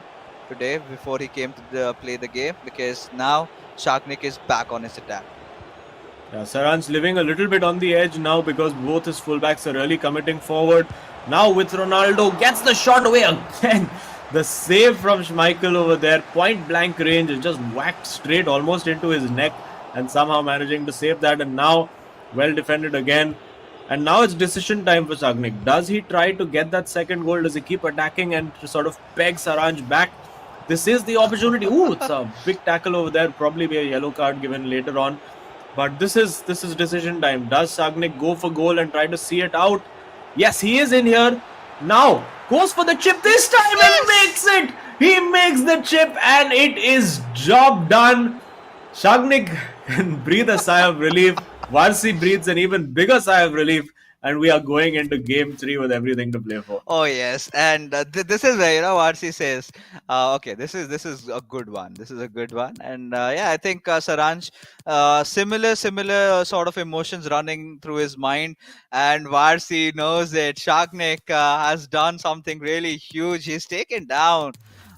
today before he came to play the game, because now Shagnik is back on his attack. Yeah, Saranj living a little bit on the edge now because both his fullbacks are really committing forward. Now with Ronaldo, gets the shot away again. The save from Schmeichel over there, point blank range, is just whacked straight almost into his neck, and somehow managing to save that. And now well defended again. And now it's decision time for Sagnik. Does he try to get that second goal? Does he keep attacking and sort of peg Saranj back? This is the opportunity. Ooh, it's a big tackle over there. Probably be a yellow card given later on. But this is decision time. Does Sagnik go for goal and try to see it out? Yes, he is in here. Now goes for the chip this time and makes it. He makes the chip and it is job done. Shagnik can breathe a sigh of relief. Varsi breathes an even bigger sigh of relief, and we are going into game 3 with everything to play for. Oh yes, and this is where Varsi says, okay, this is a good one. This is a good one, and yeah, I think Saranj, similar sort of emotions running through his mind, and Varsi knows it. Shagnik has done something really huge. He's taken down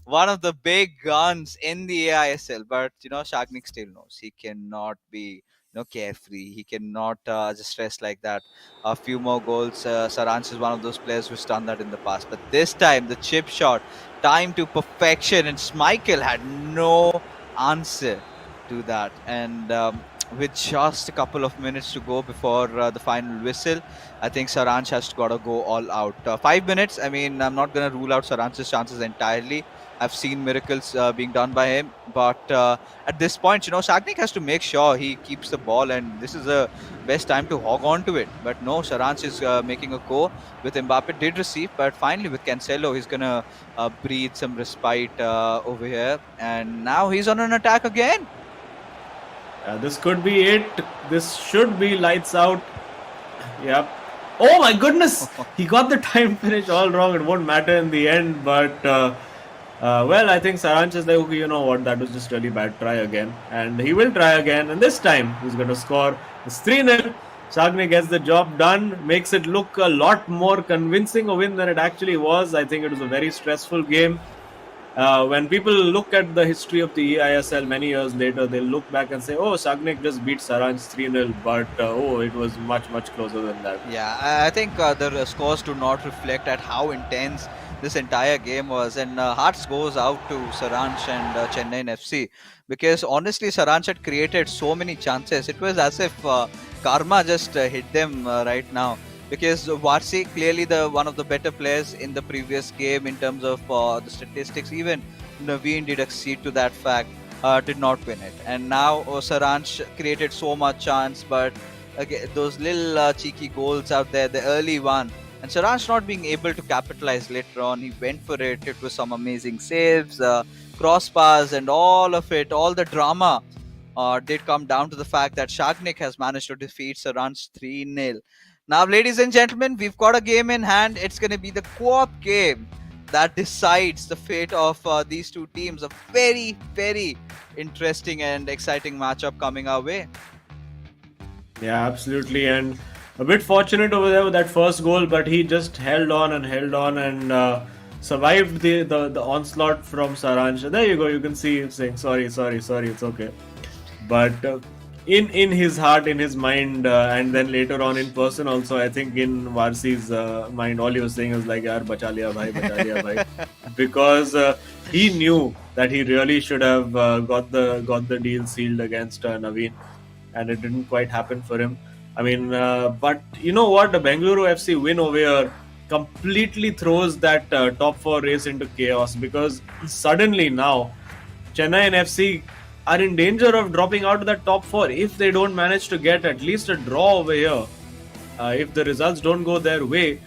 one of the big guns in the eISL, but Shagnik still knows he cannot be carefree. He cannot just rest like that. A few more goals. Saranch is one of those players who's done that in the past, but this time the chip shot, time to perfection, and Schmeichel had no answer to that. And with just a couple of minutes to go before the final whistle, I think Saranch has got to go all out. 5 minutes. I mean, I'm not going to rule out Saranch's chances entirely. I've seen miracles being done by him, but at this point, Sagnik has to make sure he keeps the ball, and this is the best time to hog on to it. But no, Saranch is making a go with Mbappe. Did receive, but finally with Cancelo, he's gonna breathe some respite over here, and now he's on an attack again. This could be it. This should be lights out. Yep. Oh my goodness! He got the time finish all wrong. It won't matter in the end, but well, I think Saranch is like, okay, you know what? That was just really bad. Try again, and he will try again. And this time, he's going to score. It's 3-0. Sagni gets the job done, makes it look a lot more convincing a win than it actually was. I think it was a very stressful game. When people look at the history of the eISL many years later, they'll look back and say, oh, Sagnik just beat Saranch 3-0, but it was much, much closer than that. Yeah, I think the scores do not reflect at how intense this entire game was, and hearts goes out to Saranch and Chennaiyin FC, because honestly Saranch had created so many chances. It was as if karma just hit them right now, because Varsi clearly one of the better players in the previous game in terms of the statistics. Even Naveen did accede to that fact, did not win it, and now Saranch created so much chance, but again, those little cheeky goals out there, the early one, and Saranch not being able to capitalize later on. He went for it. It was some amazing saves, crossbars, and all of it. All the drama did come down to the fact that Shagnik has managed to defeat Saranch 3-0. Now, ladies and gentlemen, we've got a game in hand. It's going to be the co-op game that decides the fate of these two teams. A very, very interesting and exciting matchup coming our way. Yeah, absolutely. And a bit fortunate over there with that first goal, but he just held on and survived the onslaught from Saranch. There you go. You can see him saying, sorry, it's okay. But in his heart, in his mind, and then later on in person also, I think in Varsi's mind, all he was saying was like, yaar, bacha liya bhai. Because he knew that he really should have got the deal sealed against Naveen, and it didn't quite happen for him. I mean, but you know what? The Bengaluru FC win over here completely throws that top 4 race into chaos, because suddenly now Chennaiyin FC are in danger of dropping out of that top 4 if they don't manage to get at least a draw over here. If the results don't go their way,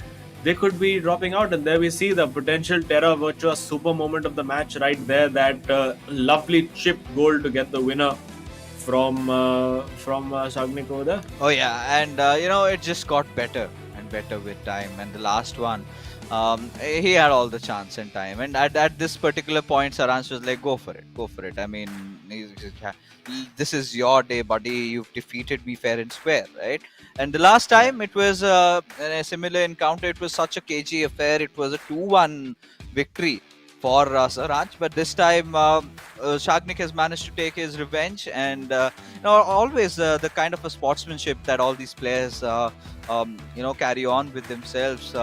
they could be dropping out, and there we see the potential Terra Virtua super moment of the match right there. That lovely chip goal to get the winner from Sagnik over there. Oh yeah, and it just got better and better with time. And the last one, he had all the chance and time. And at this particular point, Saranch was like, "Go for it." I mean, this is your day, buddy. You've defeated me fair and square, right? And the last time it was a similar encounter. It was such a cagey affair. It was a 2-1 victory for Saranch, but this time Shagnik has managed to take his revenge, and always the kind of a sportsmanship that all these players carry on with themselves.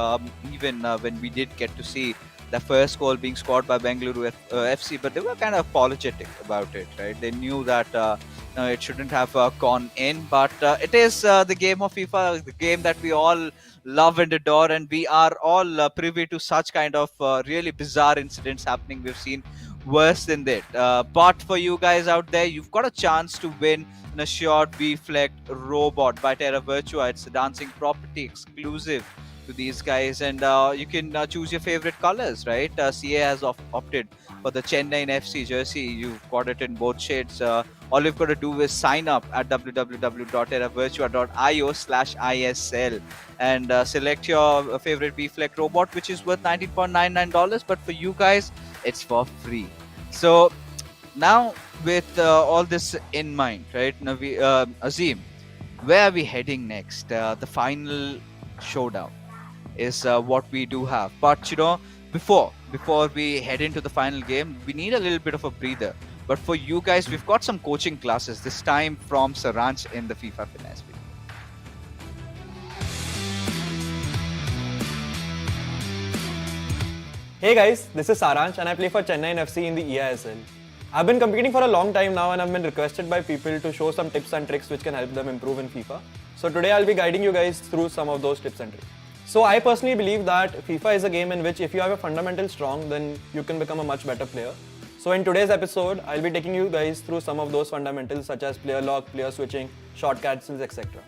Even when we did get to see the first goal being scored by Bengaluru FC, but they were kind of apologetic about it, right? They knew that it shouldn't have gone in, but it is the game of FIFA, the game that we all love and adore, and we are all privy to such kind of really bizarre incidents happening. We've seen worse than that, but for you guys out there, you've got a chance to win an assured V-Fleck robot by Terra Virtua. It's a dancing property exclusive to these guys, and you can choose your favorite colors, right? CA has opted for the Chennaiyin FC jersey. You've got it in both shades. All you've got to do is sign up at www.terravirtua.io/ISL and select your favorite V-Fleck robot, which is worth $19.99, but for you guys, it's for free. So now, with all this in mind, right, Azim, where are we heading next? The final showdown is what we do have, but before we head into the final game, we need a little bit of a breather. But for you guys, we've got some coaching classes, this time from Saranch in the FIFA Finesse. Hey guys, this is Saranch and I play for Chennaiyin FC in the eISL. I've been competing for a long time now and I've been requested by people to show some tips and tricks which can help them improve in FIFA. So today I'll be guiding you guys through some of those tips and tricks. So I personally believe that FIFA is a game in which if you have a fundamental strong, then you can become a much better player. So in today's episode, I'll be taking you guys through some of those fundamentals such as player lock, player switching, short cancels, etc.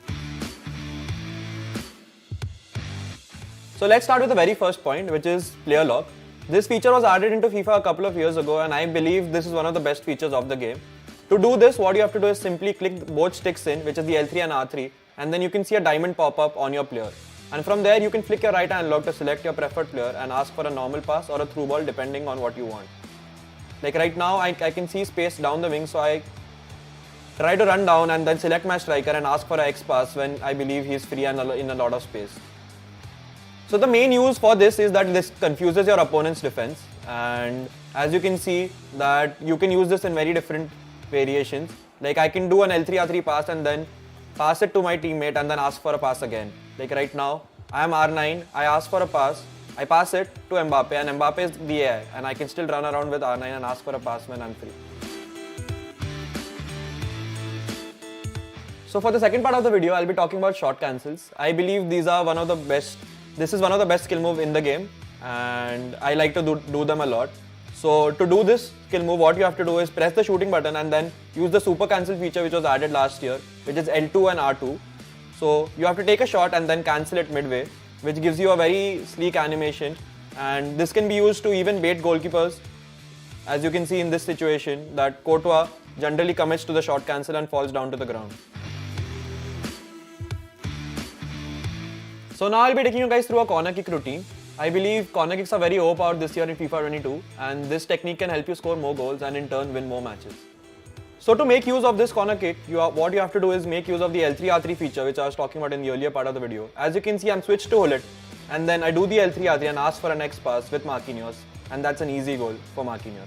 So let's start with the very first point, which is player lock. This feature was added into FIFA a couple of years ago, and I believe this is one of the best features of the game. To do this, what you have to do is simply click both sticks in, which is the L3 and R3, and then you can see a diamond pop up on your player. And from there, you can flick your right analog to select your preferred player and ask for a normal pass or a through ball depending on what you want. Like right now, I can see space down the wing, so I try to run down and then select my striker and ask for a X pass when I believe he's free and in a lot of space. So the main use for this is that this confuses your opponent's defense, and as you can see that you can use this in very different variations. Like I can do an L3 R3 pass and then pass it to my teammate and then ask for a pass again. Like right now, I am R9, I ask for a pass, I pass it to Mbappe, and Mbappe is the AI, and I can still run around with R9 and ask for a pass when I'm free. So for the second part of the video, I'll be talking about short cancels. I believe these are one of the best. This is one of the best skill move in the game, and I like to do them a lot. So to do this skill move, what you have to do is press the shooting button and then use the super cancel feature which was added last year, which is L2 and R2. So you have to take a shot and then cancel it midway, which gives you a very sleek animation, and this can be used to even bait goalkeepers. As you can see in this situation, that Courtois generally commits to the shot cancel and falls down to the ground. So now I'll be taking you guys through a corner kick routine. I believe corner kicks are very overpowered this year in FIFA 22, and this technique can help you score more goals and in turn win more matches. So to make use of this corner kick, what you have to do is make use of the L3 R3 feature which I was talking about in the earlier part of the video. As you can see, I'm switched to Hullet, and then I do the L3 R3 and ask for an X pass with Marquinhos, and that's an easy goal for Marquinhos.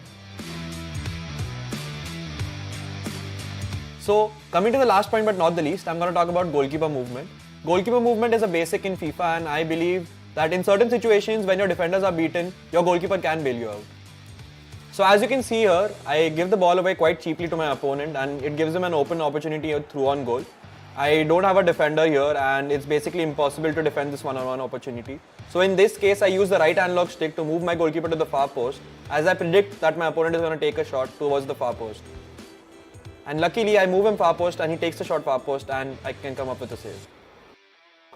So coming to the last point but not the least, I'm going to talk about goalkeeper movement. Goalkeeper movement is a basic in FIFA, and I believe that in certain situations when your defenders are beaten, your goalkeeper can bail you out. So as you can see here, I give the ball away quite cheaply to my opponent, and it gives him an open opportunity through on goal. I don't have a defender here, and it's basically impossible to defend this one-on-one opportunity. So in this case, I use the right analog stick to move my goalkeeper to the far post, as I predict that my opponent is going to take a shot towards the far post. And luckily, I move him far post and he takes the shot far post, and I can come up with a save.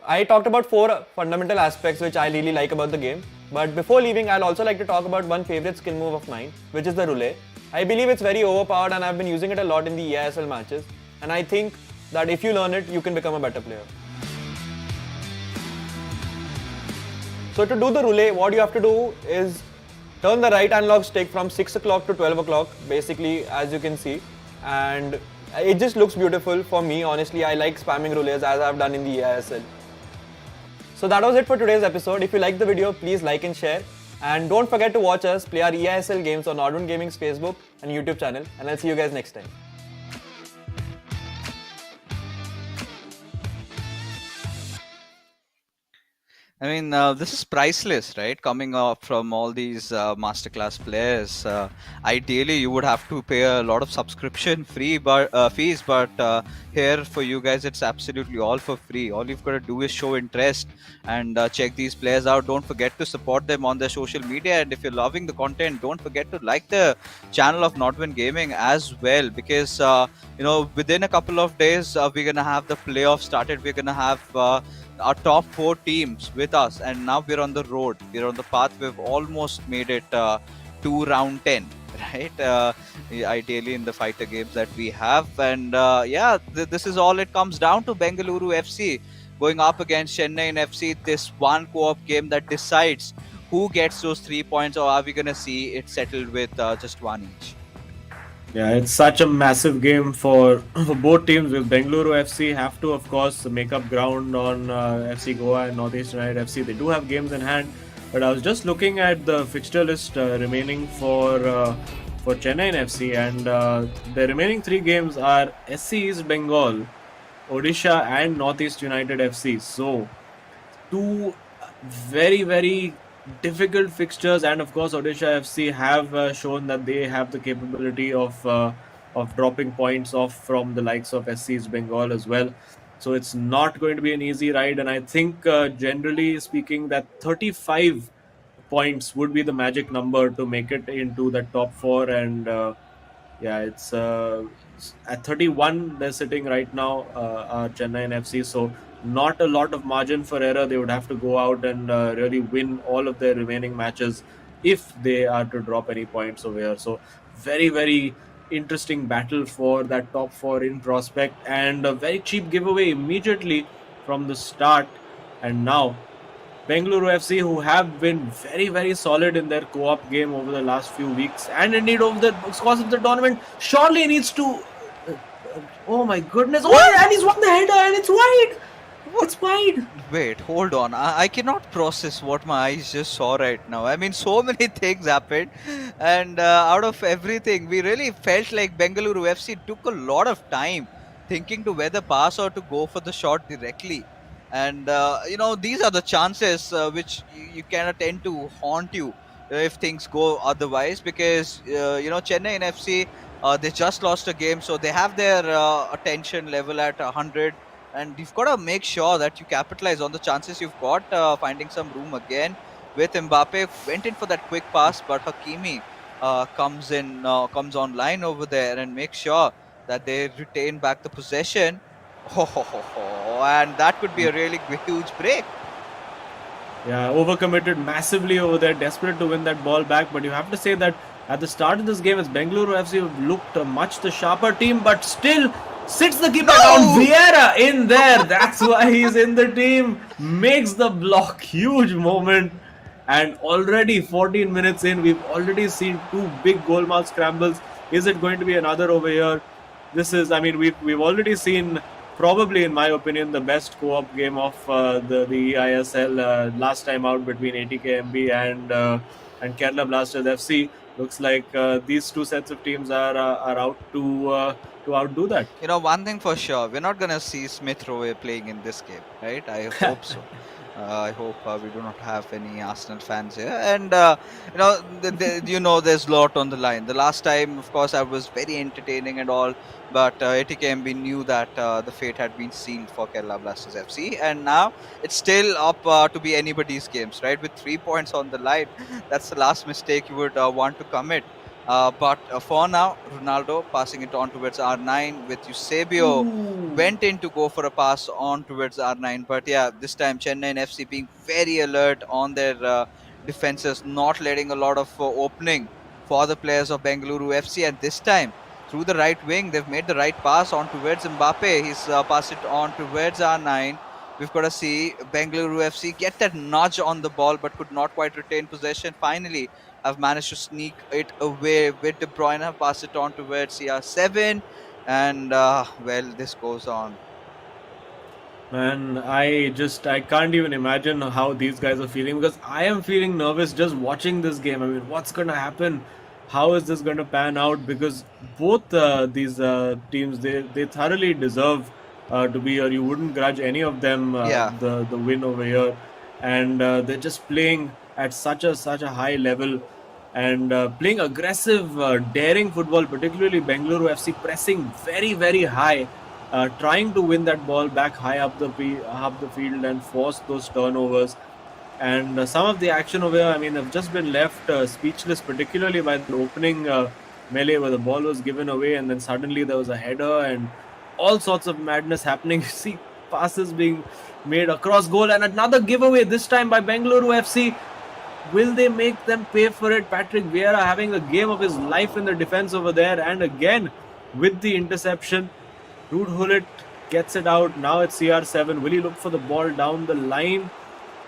I talked about 4 fundamental aspects which I really like about the game, but before leaving, I'll also like to talk about one favorite skill move of mine, which is the roulette. I believe it's very overpowered, and I've been using it a lot in the eISL matches, and I think that if you learn it, you can become a better player. So to do the roulette, what you have to do is turn the right analog stick from 6 o'clock to 12 o'clock, basically, as you can see, and it just looks beautiful for me. Honestly, I like spamming roulettes as I've done in the eISL. So that was it for today's episode. If you liked the video, please like and share. And don't forget to watch us play our eISL games on Nodwin Gaming's Facebook and YouTube channel. And I'll see you guys next time. I mean, this is priceless, right? Coming up from all these masterclass players. Ideally, you would have to pay a lot of subscription fees, but here for you guys, it's absolutely all for free. All you've got to do is show interest and check these players out. Don't forget to support them on their social media, and if you're loving the content, don't forget to like the channel of Nodwin Gaming as well, because within a couple of days, we're gonna have the playoffs started. We're gonna have our top 4 teams with us, and now we're on the road, we're on the path. We've almost made it to round 10, right? Ideally in the fighter games that we have, and this is all it comes down to. Bengaluru FC going up against Chennaiyin FC, this one co-op game that decides who gets those 3 points, or are we gonna see it settled with just one each? Yeah, it's such a massive game for both teams. With Bengaluru FC have to, of course, make up ground on FC Goa and Northeast United FC. They do have games in hand, but I was just looking at the fixture list remaining for Chennaiyin FC, and the remaining 3 games are SC East Bengal, Odisha, and Northeast United FC. So, 2 very, very difficult fixtures, and of course Odisha FC have shown that they have the capability of dropping points off from the likes of SC East Bengal as well. So it's not going to be an easy ride. And I think, generally speaking, that 35 points would be the magic number to make it into the top four. And yeah, it's at 31 they're sitting right now, Chennaiyin FC. So not a lot of margin for error. They would have to go out and really win all of their remaining matches if they are to drop any points over here. So very, very interesting battle for that top four in prospect, and a very cheap giveaway immediately from the start. And now Bengaluru FC, who have been very, very solid in their co-op game over the last few weeks, and indeed over the course of the tournament, surely needs to. Oh my goodness! Oh, and he's won the header, and it's wide. It's wide. Wait, hold on. I cannot process what my eyes just saw right now. I mean, so many things happened, and out of everything, we really felt like Bengaluru FC took a lot of time thinking to whether pass or to go for the shot directly. And these are the chances which you cannot tend to haunt you if things go otherwise, because Chennai and FC, they just lost a game, so they have their attention level at 100, and you've got to make sure that you capitalize on the chances you've got, finding some room again with Mbappe. Went in for that quick pass, but Hakimi comes online over there and makes sure that they retain back the possession. And that could be a really huge break. Yeah, overcommitted massively over there, desperate to win that ball back. But you have to say that at the start of this game, it's Bengaluru FC who looked a much the sharper team, but still sits the keeper down. Vieira in there. That's why he's in the team. Makes the block. Huge moment. And already 14 minutes in, we've already seen two big goalmouth scrambles. Is it going to be another over here? This is, I mean, we've already seen, probably in my opinion, the best co-op game of the eISL last time out between ATKMB and Kerala Blasters FC. Looks like these two sets of teams are out to outdo that. One thing for sure, we're not gonna see Smith Rowe playing in this game, right? I hope so. I hope we do not have any Arsenal fans here, and there's a lot on the line. The last time, of course, I was very entertaining and all, but ATKMB knew that the fate had been sealed for Kerala Blasters FC, and now it's still up to be anybody's games, right? With 3 points on the line, that's the last mistake you would want to commit. But for now, Ronaldo passing it on towards R9 with Eusebio. Went in to go for a pass on towards R9. But yeah, this time Chennai FC being very alert on their defenses, not letting a lot of opening for the players of Bengaluru FC. And this time, through the right wing, they've made the right pass on towards Mbappe. He's passed it on towards R9. We've got to see Bengaluru FC get that nudge on the ball, but could not quite retain possession. Finally, have managed to sneak it away with De Bruyne, have passed it on towards CR7, and this goes on. Man, I can't even imagine how these guys are feeling, because I am feeling nervous just watching this game. I mean, what's going to happen? How is this going to pan out? Because both these teams, they thoroughly deserve to be here. You wouldn't grudge any of them the win over here, and they're just playing at such a high level and playing aggressive, daring football. Particularly Bengaluru FC pressing very, very high, trying to win that ball back high up the field and force those turnovers. And some of the action over here, I mean, have just been left speechless, particularly by the opening melee where the ball was given away and then suddenly there was a header and all sorts of madness happening. You see passes being made across goal, and another giveaway, this time by Bengaluru FC. Will they make them pay for it? Patrick Vieira having the game of his life in the defense over there, and again with the interception. Ruud Gullit gets it out. Now it's CR7. Will he look for the ball down the line?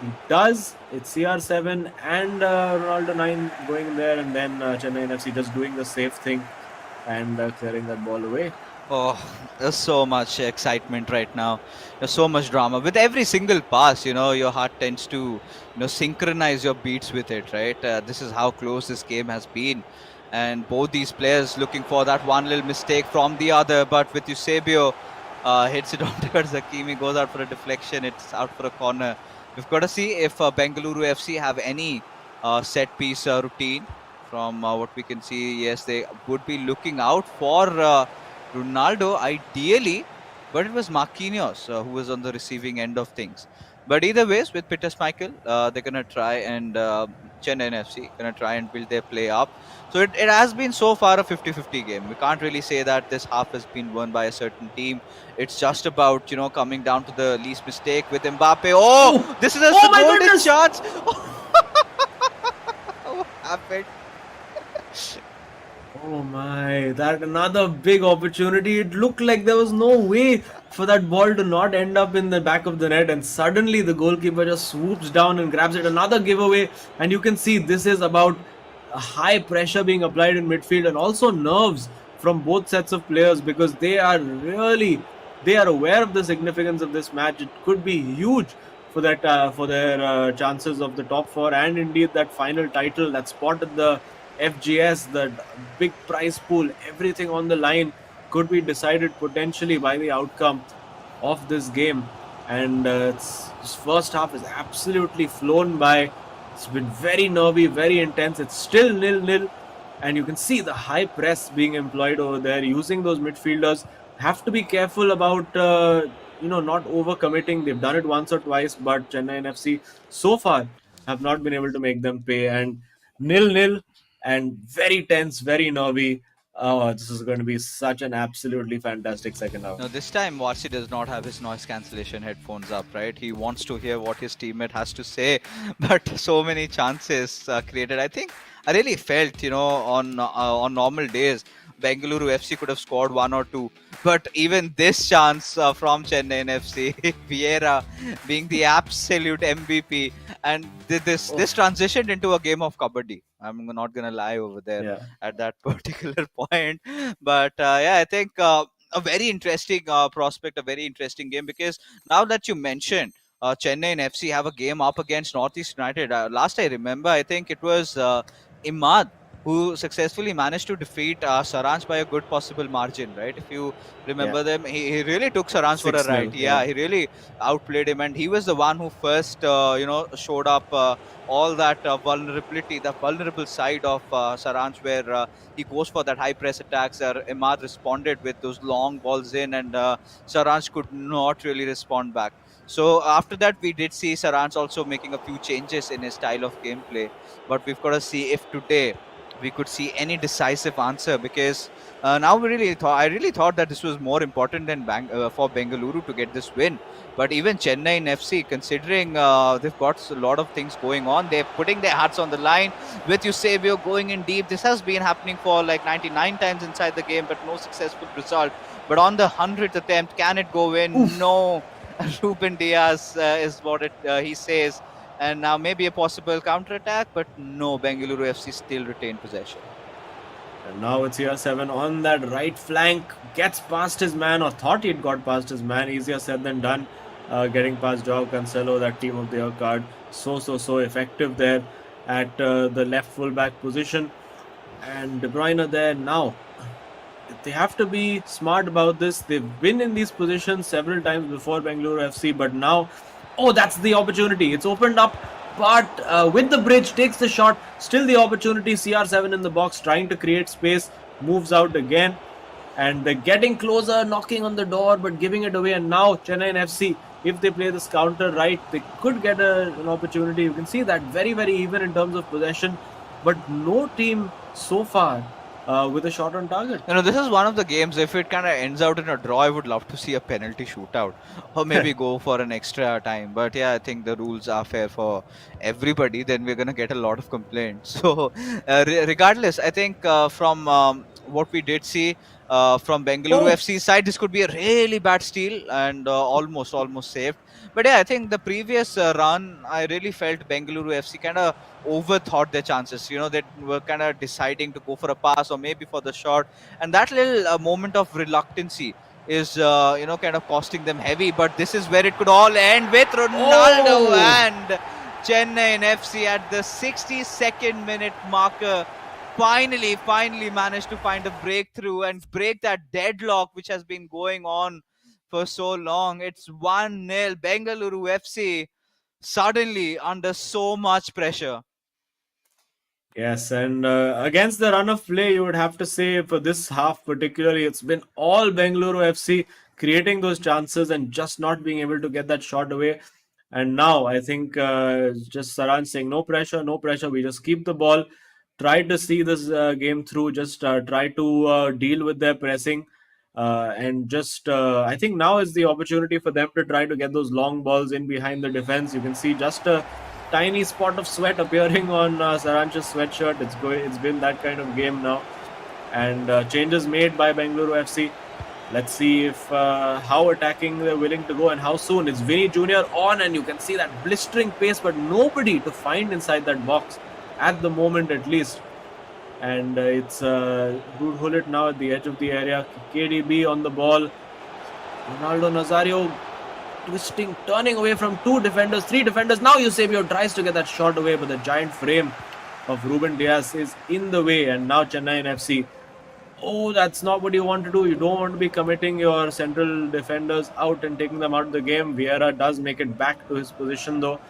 He does. It's CR7 and Ronaldo 9 going there, and then Chennai FC just doing the safe thing and clearing that ball away. Oh, there's so much excitement right now. There's so much drama. With every single pass, your heart tends to, synchronize your beats with it, right? This is how close this game has been. And both these players looking for that one little mistake from the other. But with Eusebio, hits it on towards Hakimi, goes out for a deflection. It's out for a corner. We've got to see if Bengaluru FC have any set piece routine. From what we can see, yes, they would be looking out for Ronaldo, ideally, but it was Marquinhos who was on the receiving end of things. But either ways, with Peter Schmeichel, they're gonna try and Chennai FC gonna try and build their play up. So it has been so far a 50-50 game. We can't really say that this half has been won by a certain team. It's just about coming down to the least mistake with Mbappe. Oh, Oh, this is a oh my golden goodness! chance. What happened? Oh my, that another big opportunity. It looked like there was no way for that ball to not end up in the back of the net, and suddenly the goalkeeper just swoops down and grabs it. Another giveaway, and you can see this is about a high pressure being applied in midfield and also nerves from both sets of players because they are aware of the significance of this match. It could be huge for their chances of the top four and indeed that final title, that spot at the FGS, the big prize pool, everything on the line could be decided potentially by the outcome of this game. And this first half is absolutely flown by. It's been very nervy, very intense. It's still 0-0, and you can see the high press being employed over there, using those midfielders. Have to be careful about not overcommitting. They've done it once or twice, but Chennai FC so far have not been able to make them pay. And 0-0 and very tense, very nervy. Oh, this is going to be such an absolutely fantastic second half. Now, this time, Varsi does not have his noise cancellation headphones up, right? He wants to hear what his teammate has to say, but so many chances created. I think I really felt, on normal days, Bengaluru FC could have scored one or two, but even this chance from Chennai FC, Vieira being the absolute MVP, and this transitioned into a game of kabaddi. I'm not gonna lie over there Yeah. at that particular point, but yeah, I think. A very interesting prospect, a very interesting game because now that you mentioned Chennai and FC have a game up against Northeast United. Last I remember, I think it was Imad who successfully managed to defeat Saranj by a good possible margin, right? If you remember Yeah. them, he really took Saranj for a 6-0. ride. Yeah, Yeah. he really outplayed him, and he was the one who first, showed up all that vulnerability, the vulnerable side of Saranj, where he goes for that high press attacks. Imad responded with those long balls in, and Saranj could not really respond back. So after that, we did see Saranj also making a few changes in his style of gameplay. But we've got to see if today we could see any decisive answer because now I really thought that this was more important than for Bengaluru to get this win. But even Chennai FC, considering they've got a lot of things going on, they're putting their hearts on the line with Eusebio going in deep. This has been happening for like 99 times inside the game, but no successful result. But on the 100th attempt, can it go in? Oof. No. Ruben Diaz is what he says. And now maybe a possible counter-attack, but no, Bengaluru FC still retain possession. And now it's here 7 on that right flank. Gets past his man, or thought he'd got past his man. Easier said than done. Getting past Joao Cancelo, that team of the year card. So effective there at the left fullback position. And De Bruyne there now. They have to be smart about this. They've been in these positions several times before, Bengaluru FC, but now, oh, that's the opportunity. It's opened up, but with the bridge, takes the shot. Still the opportunity. CR7 in the box, trying to create space, moves out again, and they're getting closer, knocking on the door, but giving it away. And now Chennai FC, if they play this counter right, they could get an opportunity. You can see that very even in terms of possession, but no team so far with a shot on target. This is one of the games. If it kind of ends out in a draw, I would love to see a penalty shootout, or maybe go for an extra time. But yeah, I think the rules are fair for everybody. Then we're gonna get a lot of complaints. So, regardless, I think from what we did see from Bengaluru Oh, FC side, this could be a really bad steal and almost saved. But yeah, I think the previous run, I really felt Bengaluru FC kind of overthought their chances. They were kind of deciding to go for a pass or maybe for the shot, and that little moment of reluctancy is kind of costing them heavy. But this is where it could all end with Ronaldo oh, and Chennai FC at the 62nd minute marker. Finally managed to find a breakthrough and break that deadlock which has been going on for so long. It's 1-0 Bengaluru FC suddenly under so much pressure. yes, and against the run of play, you would have to say for this half particularly, it's been all Bengaluru FC. creating those chances and just not being able to get that shot away. And now I think just Saran saying no pressure, no pressure. We just keep the ball, try to see this game through, just try to deal with their pressing. And just I think now is the opportunity for them to try to get those long balls in behind the defense. You can see just a tiny spot of sweat appearing on Saranch's sweatshirt. It's been that kind of game now, and changes made by Bengaluru FC. Let's see if how attacking they're willing to go and how soon. It's Vinny Jr. on, and you can see that blistering pace, but nobody to find inside that box at the moment, at least. And it's Ruud Gullit now at the edge of the area. KDB on the ball. Ronaldo Nazario twisting, turning away from two defenders, three defenders. Now Eusebio tries to get that shot away, but the giant frame of Ruben Diaz is in the way. And now Chennaiyin FC. Oh, that's not what you want to do. You don't want to be committing your central defenders out and taking them out of the game. Vieira does make it back to his position though.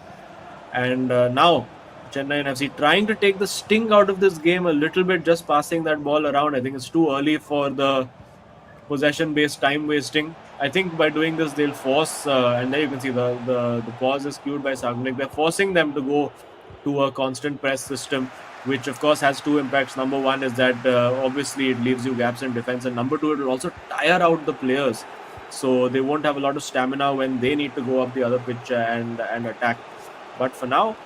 And now Chennaiyin FC trying to take the sting out of this game a little bit, just passing that ball around. I think it's too early for the possession-based time wasting. I think by doing this, they'll force, and there you can see the pause is cued by Sagnik. They're forcing them to go to a constant press system, which of course has two impacts. Number one is that obviously it leaves you gaps in defense, and number two, it will also tire out the players, so they won't have a lot of stamina when they need to go up the other pitch and attack. But for now,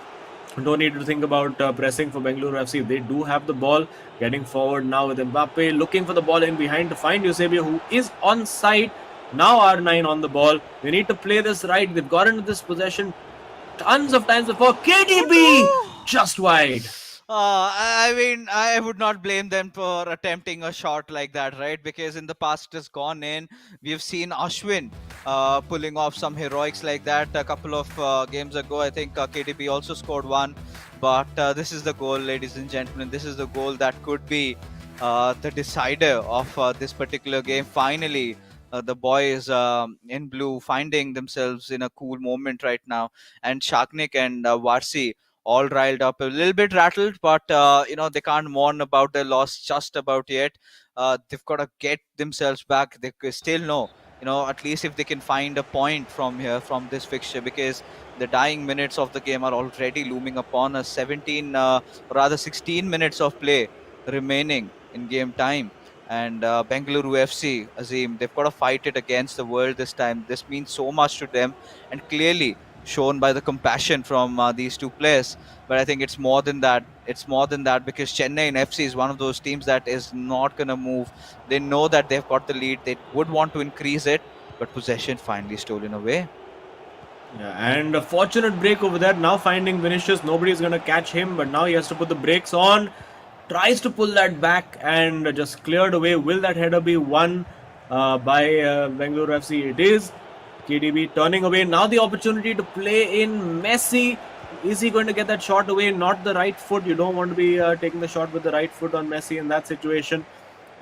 don't need to think about pressing for Bengaluru FC. They do have the ball, getting forward now with Mbappe, looking for the ball in behind to find Eusebio, who is on side. Now R9 on the ball. They need to play this right. They've got into this possession tons of times before. KDB just wide. I mean, I would not blame them for attempting a shot like that, right? Because in the past it has gone in. We've seen Ashwin pulling off some heroics like that a couple of games ago. I think KDB also scored one. But this is the goal, ladies and gentlemen. This is the goal that could be the decider of this particular game. Finally, the boys in blue finding themselves in a cool moment right now. And Shaknik and Varsi all riled up, a little bit rattled, but they can't mourn about their loss just about yet. They've got to get themselves back. They still know, at least if they can find a point from here, from this fixture, because the dying minutes of the game are already looming upon us. 16 minutes of play remaining in game time. And Bengaluru FC, Azim, they've got to fight it against the world this time. This means so much to them, and clearly shown by the compassion from these two players. But I think it's more than that. It's more than that, because Chennaiyin FC is one of those teams that is not going to move. They know that they've got the lead. They would want to increase it, but possession finally stolen away. Yeah, and a fortunate break over there. Now finding Vinicius. Nobody's going to catch him, but now he has to put the brakes on. Tries to pull that back and just cleared away. Will that header be won by Bengaluru FC? It is. KDB turning away. Now the opportunity to play in Messi. Is he going to get that shot away? Not the right foot. You don't want to be taking the shot with the right foot on Messi in that situation.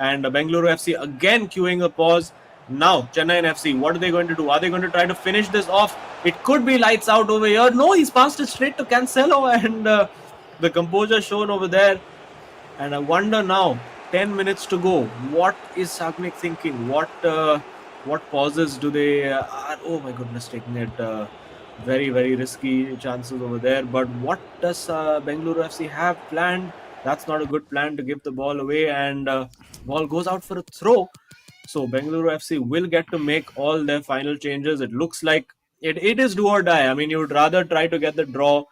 And Bengaluru FC again queuing a pause. Now Chennaiyin FC, what are they going to do? Are they going to try to finish this off? It could be lights out over here. No, he's passed it straight to Cancelo, and the composure shown over there. And I wonder now, 10 minutes to go, what is Sagnik thinking? What pauses do they... oh my goodness, taking it very, very risky chances over there. But what does Bengaluru FC have planned? That's not a good plan to give the ball away, and ball goes out for a throw. So Bengaluru FC will get to make all their final changes. It looks like it is do or die. I mean, you would rather try to get the draw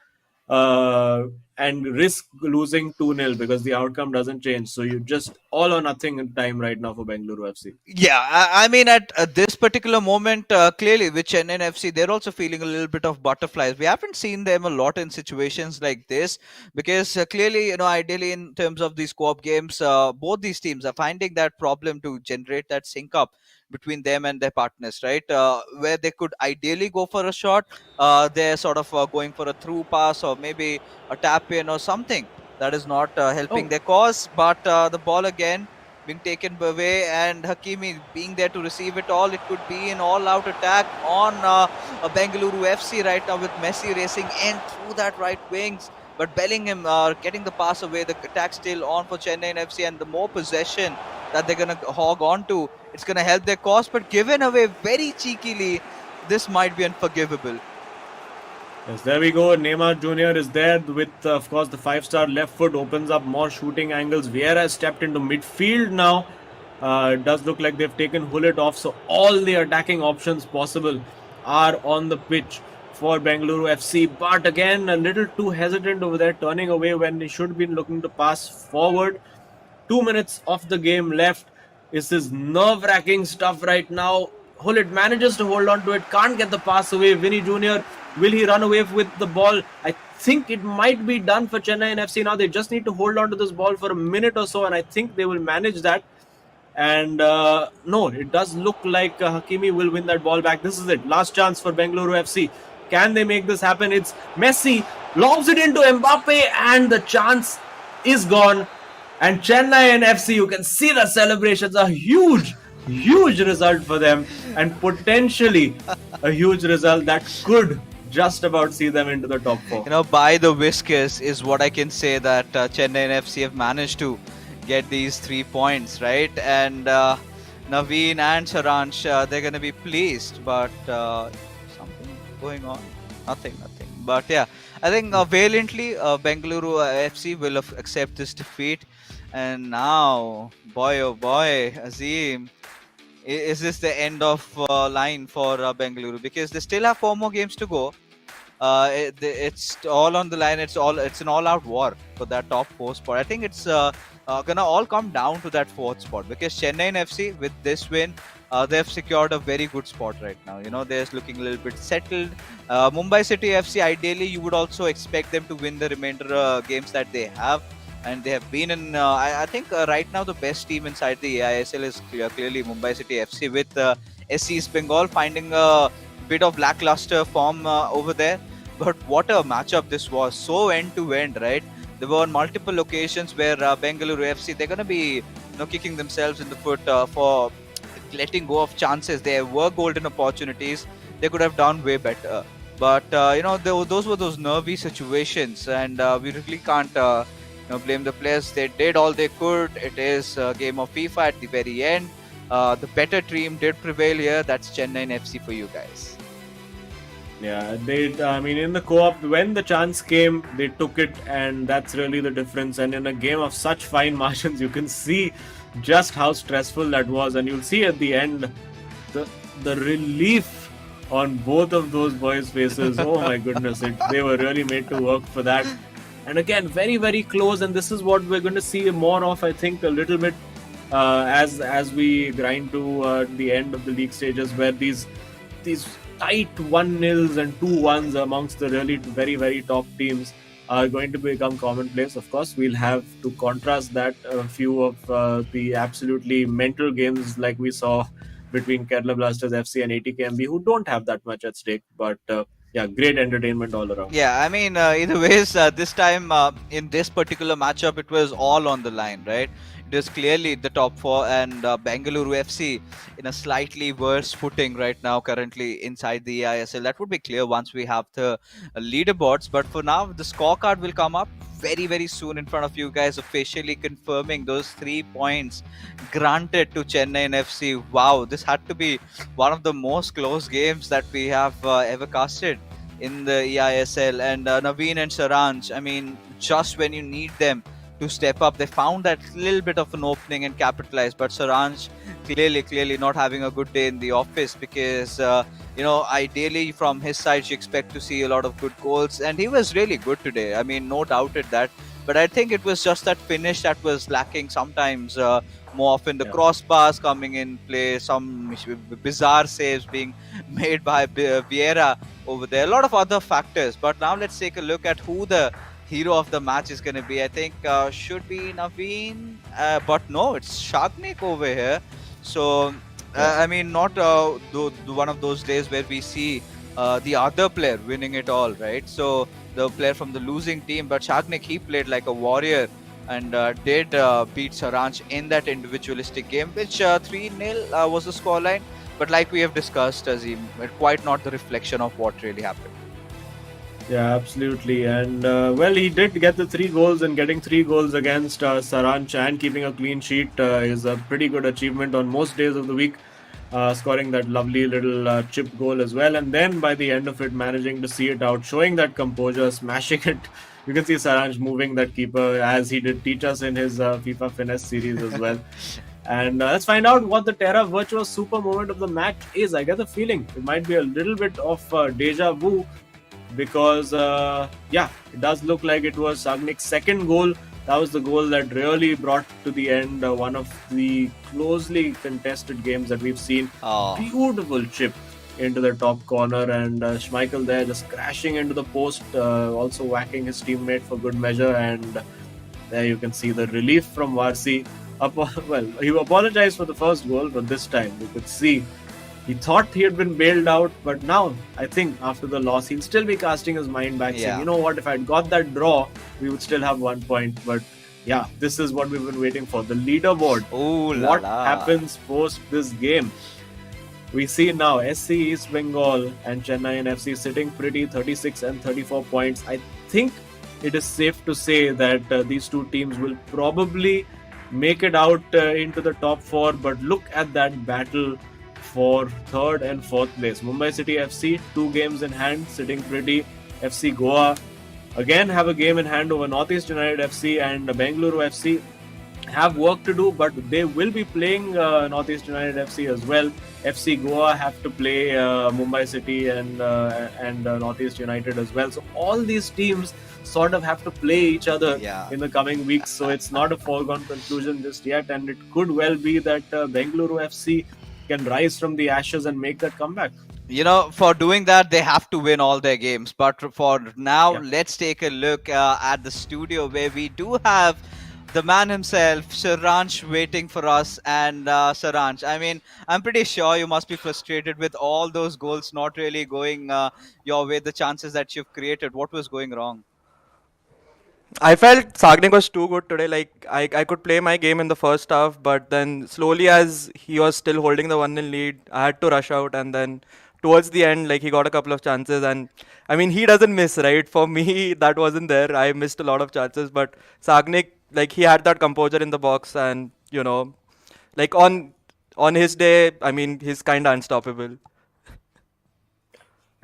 and risk losing 2-0 because the outcome doesn't change. So you just all or nothing in time right now for Bengaluru FC. Yeah, I mean, at this particular moment, clearly with Chennai FC, they're also feeling a little bit of butterflies. We haven't seen them a lot in situations like this, because clearly, ideally in terms of these co-op games, both these teams are finding that problem to generate that sync up between them and their partners, right? Where they could ideally go for a shot, they're sort of going for a through pass or maybe a tap in or something that is not helping their cause. But the ball again being taken away, and Hakimi being there to receive it all. It could be an all-out attack on Bengaluru FC right now, with Messi racing in through that right wings. But Bellingham getting the pass away, the attack still on for Chennai FC, and the more possession that they're gonna hog on to, it's gonna help their cause. But given away very cheekily, this might be unforgivable. Yes, there we go. Neymar Jr. is there with, of course, the 5-star left foot opens up more shooting angles. Vieira has stepped into midfield now. It does look like they've taken Hullet off, so all the attacking options possible are on the pitch for Bengaluru FC. But again, a little too hesitant over there, turning away when he should be looking to pass forward. 2 minutes of the game left. This is nerve-wracking stuff right now. Hullet manages to hold on to it, can't get the pass away. Vinny Jr., will he run away with the ball? I think it might be done for Chennaiyin FC now. They just need to hold on to this ball for a minute or so, and I think they will manage that. And no, it does look like Hakimi will win that ball back. This is it. Last chance for Bengaluru FC. Can they make this happen? It's Messi, lobs it into Mbappe, and the chance is gone. And Chennaiyin FC, you can see the celebrations, a huge result for them, and potentially a huge result that could just about see them into the top 4. You know, by the whiskers is what I can say, that Chennai FC have managed to get these 3 points, right? And Naveen and Saransh, they're going to be pleased, but something going on. Nothing. But yeah, I think valiantly Bengaluru FC will accept this defeat. And now, boy oh boy, Azim, is this the end of line for Bengaluru? Because they still have 4 more games to go. It's all on the line. It's an all-out war for that top 4 spot. I think it's gonna all come down to that 4th spot, because Chennai FC, with this win, they've secured a very good spot right now. You know, they're looking a little bit settled. Mumbai City FC, ideally, you would also expect them to win the remainder games that they have. And they have been in, I think right now the best team inside the eISL is clearly Mumbai City FC, with SC East Bengal finding a bit of lackluster form over there. But what a matchup this was, so end to end, right? There were multiple occasions where Bengaluru FC, they're going to be kicking themselves in the foot for letting go of chances. There were golden opportunities. They could have done way better. But, those were those nervy situations, and we really can't blame the players. They did all they could. It is a game of FIFA at the very end. The better team did prevail here. That's Chennai FC for you guys. Yeah, in the co-op, when the chance came, they took it, and that's really the difference. And in a game of such fine margins, you can see just how stressful that was. And you'll see at the end, the relief on both of those boys' faces. Oh my goodness, they were really made to work for that. And again, very, very close. And this is what we're going to see more of, I think, a little bit as we grind to the end of the league stages, where these tight 1-0s and 2-1s amongst the really very, very top teams are going to become commonplace. Of course, we'll have to contrast that a few of the absolutely mental games like we saw between Kerala Blasters FC and ATKMB, who don't have that much at stake. But yeah, great entertainment all around. Yeah, I mean, either ways, this time in this particular matchup, it was all on the line, right? It was clearly the top 4, and Bengaluru FC in a slightly worse footing right now, currently inside the eISL. That would be clear once we have the leaderboards. But for now, the scorecard will come up very, very soon in front of you guys, officially confirming those 3 points granted to Chennai FC. Wow, this had to be one of the most close games that we have ever casted in the eISL. And Naveen and Saransh, I mean, just when you need them to step up, they found that little bit of an opening and capitalized. But Saransh clearly not having a good day in the office, because ideally from his side you expect to see a lot of good goals, and he was really good today. I mean, no doubted that. But I think it was just that finish that was lacking sometimes. More often the crossbars coming in play, some bizarre saves being made by Vieira over there, a lot of other factors. But now let's take a look at who the hero of the match is going to be. I think should be Naveen, but no, it's Shagnik over here. So I mean, not one of those days where we see the other player winning it all, right? So the player from the losing team, but Shagnik, he played like a warrior and did beat Saransh in that individualistic game, which 3-0 was the scoreline. But like we have discussed, Azim, quite not the reflection of what really happened. Yeah, absolutely. And well, he did get the 3 goals, and getting 3 goals against Saranch and keeping a clean sheet is a pretty good achievement on most days of the week. Scoring that lovely little chip goal as well, and then by the end of it, managing to see it out, showing that composure, smashing it. You can see Saranch moving that keeper as he did teach us in his FIFA Finesse series as well. And let's find out what the Terra Virtuous super moment of the match is. I get the feeling it might be a little bit of deja vu because yeah, it does look like it was Sagnik's second goal. That was the goal that really brought to the end one of the closely contested games that we've seen. Oh. Beautiful chip into the top corner, and Schmeichel there just crashing into the post, also whacking his teammate for good measure. And there you can see the relief from Varsi. Well, he apologized for the first goal, but this time you could see he thought he had been bailed out, but now I think after the loss, he'll still be casting his mind back, saying, Yeah. you know what, if I'd got that draw, we would still have 1 point. But yeah, this is what we've been waiting for. The leaderboard. Ooh la What la. happens post this game? We see now SC East Bengal and Chennaiyin FC sitting pretty, 36 and 34 points. I think it is safe to say that these two teams will probably make it out into the top four, but look at that battle for third and fourth place. Mumbai City FC, 2 games in hand, sitting pretty. FC Goa again have a game in hand over Northeast United FC, and Bengaluru FC have work to do, but they will be playing Northeast United FC as well. FC Goa have to play Mumbai City and Northeast United as well. So all these teams sort of have to play each other Yeah. in the coming weeks. So it's not a foregone conclusion just yet, and it could well be that Bengaluru FC can rise from the ashes and make that comeback. For doing that, they have to win all their games. But for now, Yeah. let's take a look at the studio where we do have the man himself, Saranch, waiting for us. And Saranch, I mean, I'm pretty sure you must be frustrated with all those goals not really going your way, the chances that you've created. What was going wrong? I felt Sagnik was too good today. Like I could play my game in the first half, but then slowly as he was still holding the 1-0 lead, I had to rush out, and then towards the end, like he got a couple of chances, and I mean he doesn't miss, right? For me, that wasn't there. I missed a lot of chances, but Sagnik, like he had that composure in the box, and like on his day, I mean he's kind of unstoppable.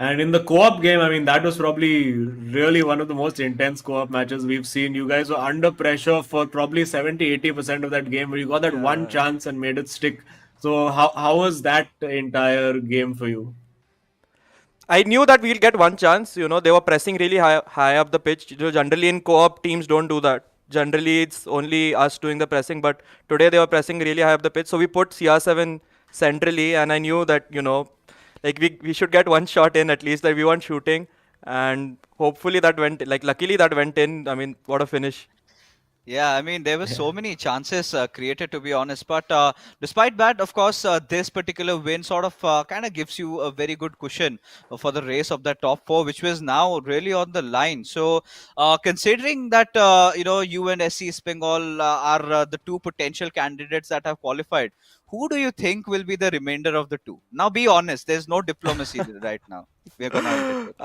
And in the co-op game, I mean, that was probably really one of the most intense co-op matches we've seen. You guys were under pressure for probably 70-80% of that game, where you got that one chance and made it stick. So how was that entire game for you? I knew that we'll get one chance. They were pressing really high up the pitch. Generally in co-op teams don't do that. Generally it's only us doing the pressing, but today they were pressing really high up the pitch. So we put CR7 centrally, and I knew that like we should get one shot in at least. That we weren't shooting, and hopefully that went, like luckily that went in. I mean, what a finish! Yeah, I mean, there were so many chances created, to be honest. But despite that, of course, this particular win sort of kind of gives you a very good cushion for the race of the top four, which was now really on the line. So, considering that, you and SC Bengal are the two potential candidates that have qualified, who do you think will be the remainder of the two? Now, be honest, there's no diplomacy right now. We're going to end it with.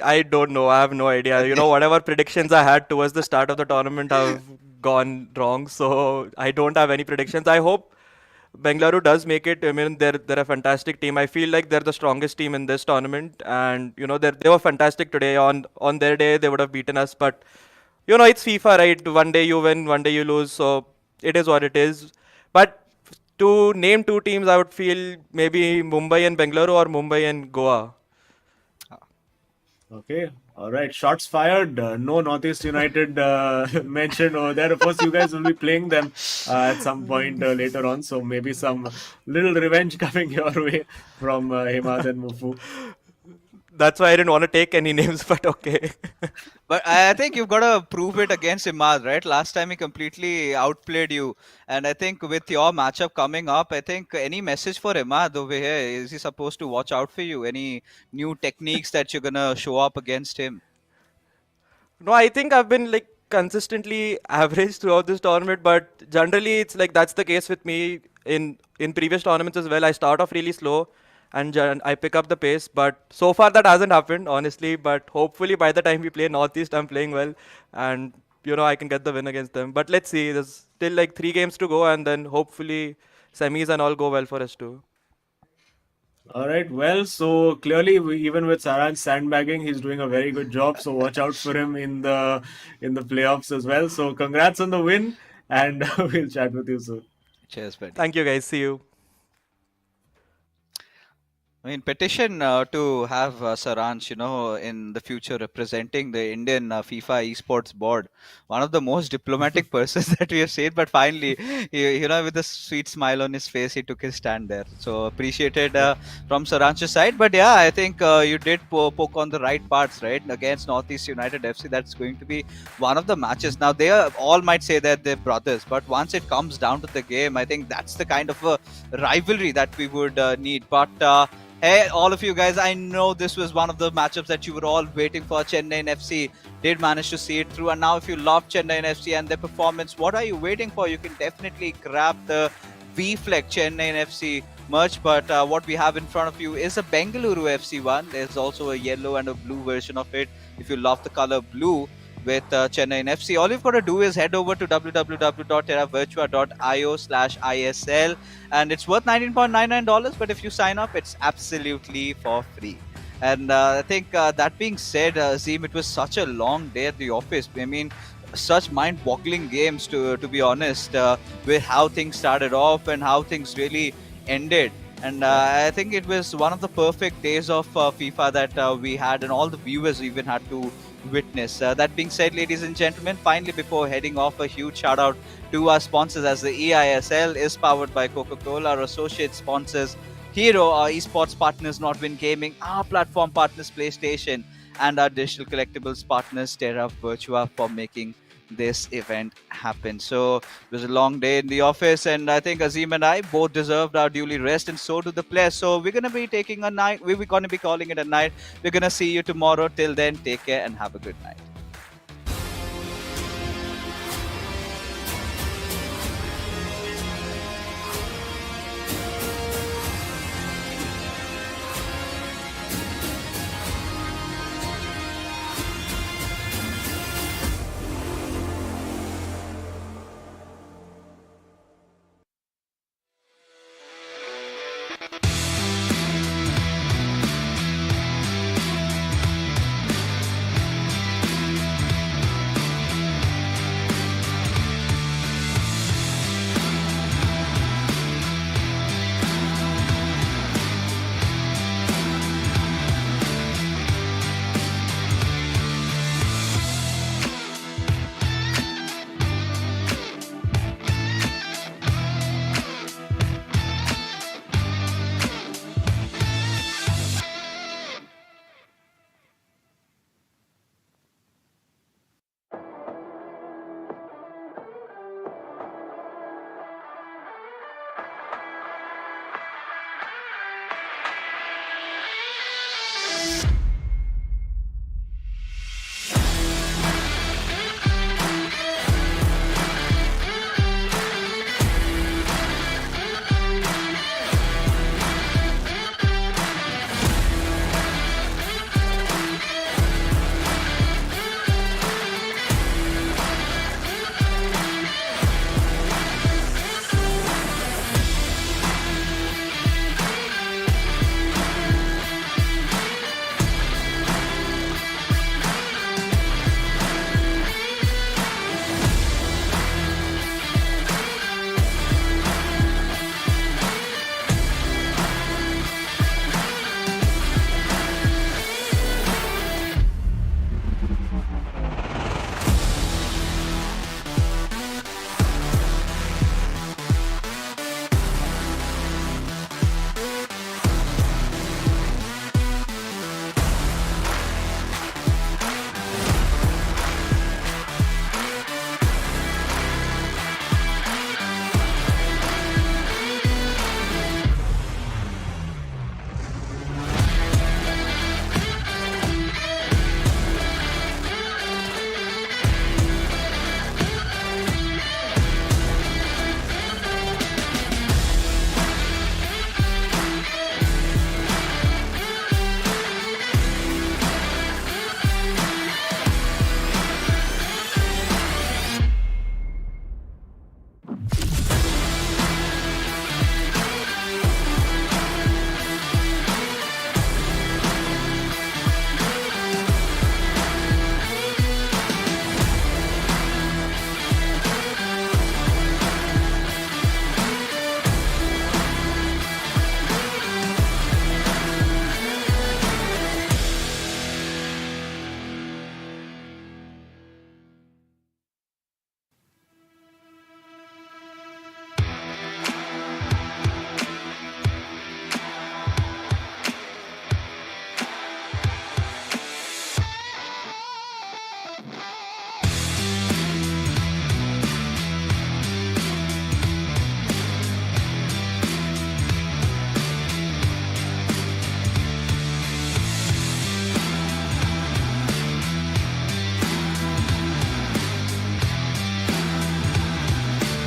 I don't know. I have no idea. Whatever predictions I had towards the start of the tournament have gone wrong. So I don't have any predictions. I hope Bengaluru does make it. I mean, they're a fantastic team. I feel like they're the strongest team in this tournament, and they were fantastic today. On their day, they would have beaten us, but it's FIFA, right? One day you win, one day you lose. So it is what it is. But to name two teams, I would feel maybe Mumbai and Bengaluru, or Mumbai and Goa. Okay, all right. Shots fired. No Northeast United mentioned over there. Of course, you guys will be playing them at some point later on. So maybe some little revenge coming your way from Himad and Mufu. That's why I didn't want to take any names, but okay. But I think you've got to prove it against Imad, right? Last time he completely outplayed you. And I think with your matchup coming up, I think any message for Imad over here? Is he supposed to watch out for you? Any new techniques that you're going to show up against him? No, I think I've been like consistently average throughout this tournament, but generally it's like that's the case with me in previous tournaments as well. I start off really slow, and I pick up the pace. But so far that hasn't happened, honestly. But hopefully by the time we play Northeast, I'm playing well, and I can get the win against them. But let's see. There's still like 3 games to go, and then hopefully semis and all go well for us too. All right. Well, so clearly, even with Saran's sandbagging, he's doing a very good job. So watch out for him in the playoffs as well. So congrats on the win, and we'll chat with you soon. Cheers, buddy. Thank you, guys. See you. I mean, petition to have Saransh, in the future representing the Indian FIFA esports board. One of the most diplomatic persons that we have seen, but finally, with a sweet smile on his face, he took his stand there. So appreciated from Saransh's side. But yeah, I think you did poke on the right parts, right? Against Northeast United FC, that's going to be one of the matches. Now, they all might say that they're brothers, but once it comes down to the game, I think that's the kind of a rivalry that we would need. But hey, all of you guys, I know this was one of the matchups that you were all waiting for. Chennaiyin FC did manage to see it through. And now if you love Chennaiyin FC and their performance, what are you waiting for? You can definitely grab the V-Fleck Chennaiyin FC merch. But what we have in front of you is a Bengaluru FC one. There's also a yellow and a blue version of it. If you love the color blue with Chennaiyin FC, all you've got to do is head over to www.terravirtua.io/ISL, and it's worth $19.99. But if you sign up, it's absolutely for free. And I think that being said, Zeem, it was such a long day at the office. I mean, such mind-boggling games, to be honest, with how things started off and how things really ended. And I think it was one of the perfect days of FIFA that we had, and all the viewers even had to witness. That being said, ladies and gentlemen, finally, before heading off, a huge shout out to our sponsors, as the eISL is powered by Coca-Cola, our associate sponsors Hero, our esports partners Nordwind Gaming, our platform partners PlayStation, and our digital collectibles partners Terra Virtua for making this event happen. So it was a long day in the office, and I think Azim and I both deserved our duly rest, and so do the players. So we're going to be taking a night. We're going to be calling it a night. We're going to see you tomorrow. Till then, take care and have a good night.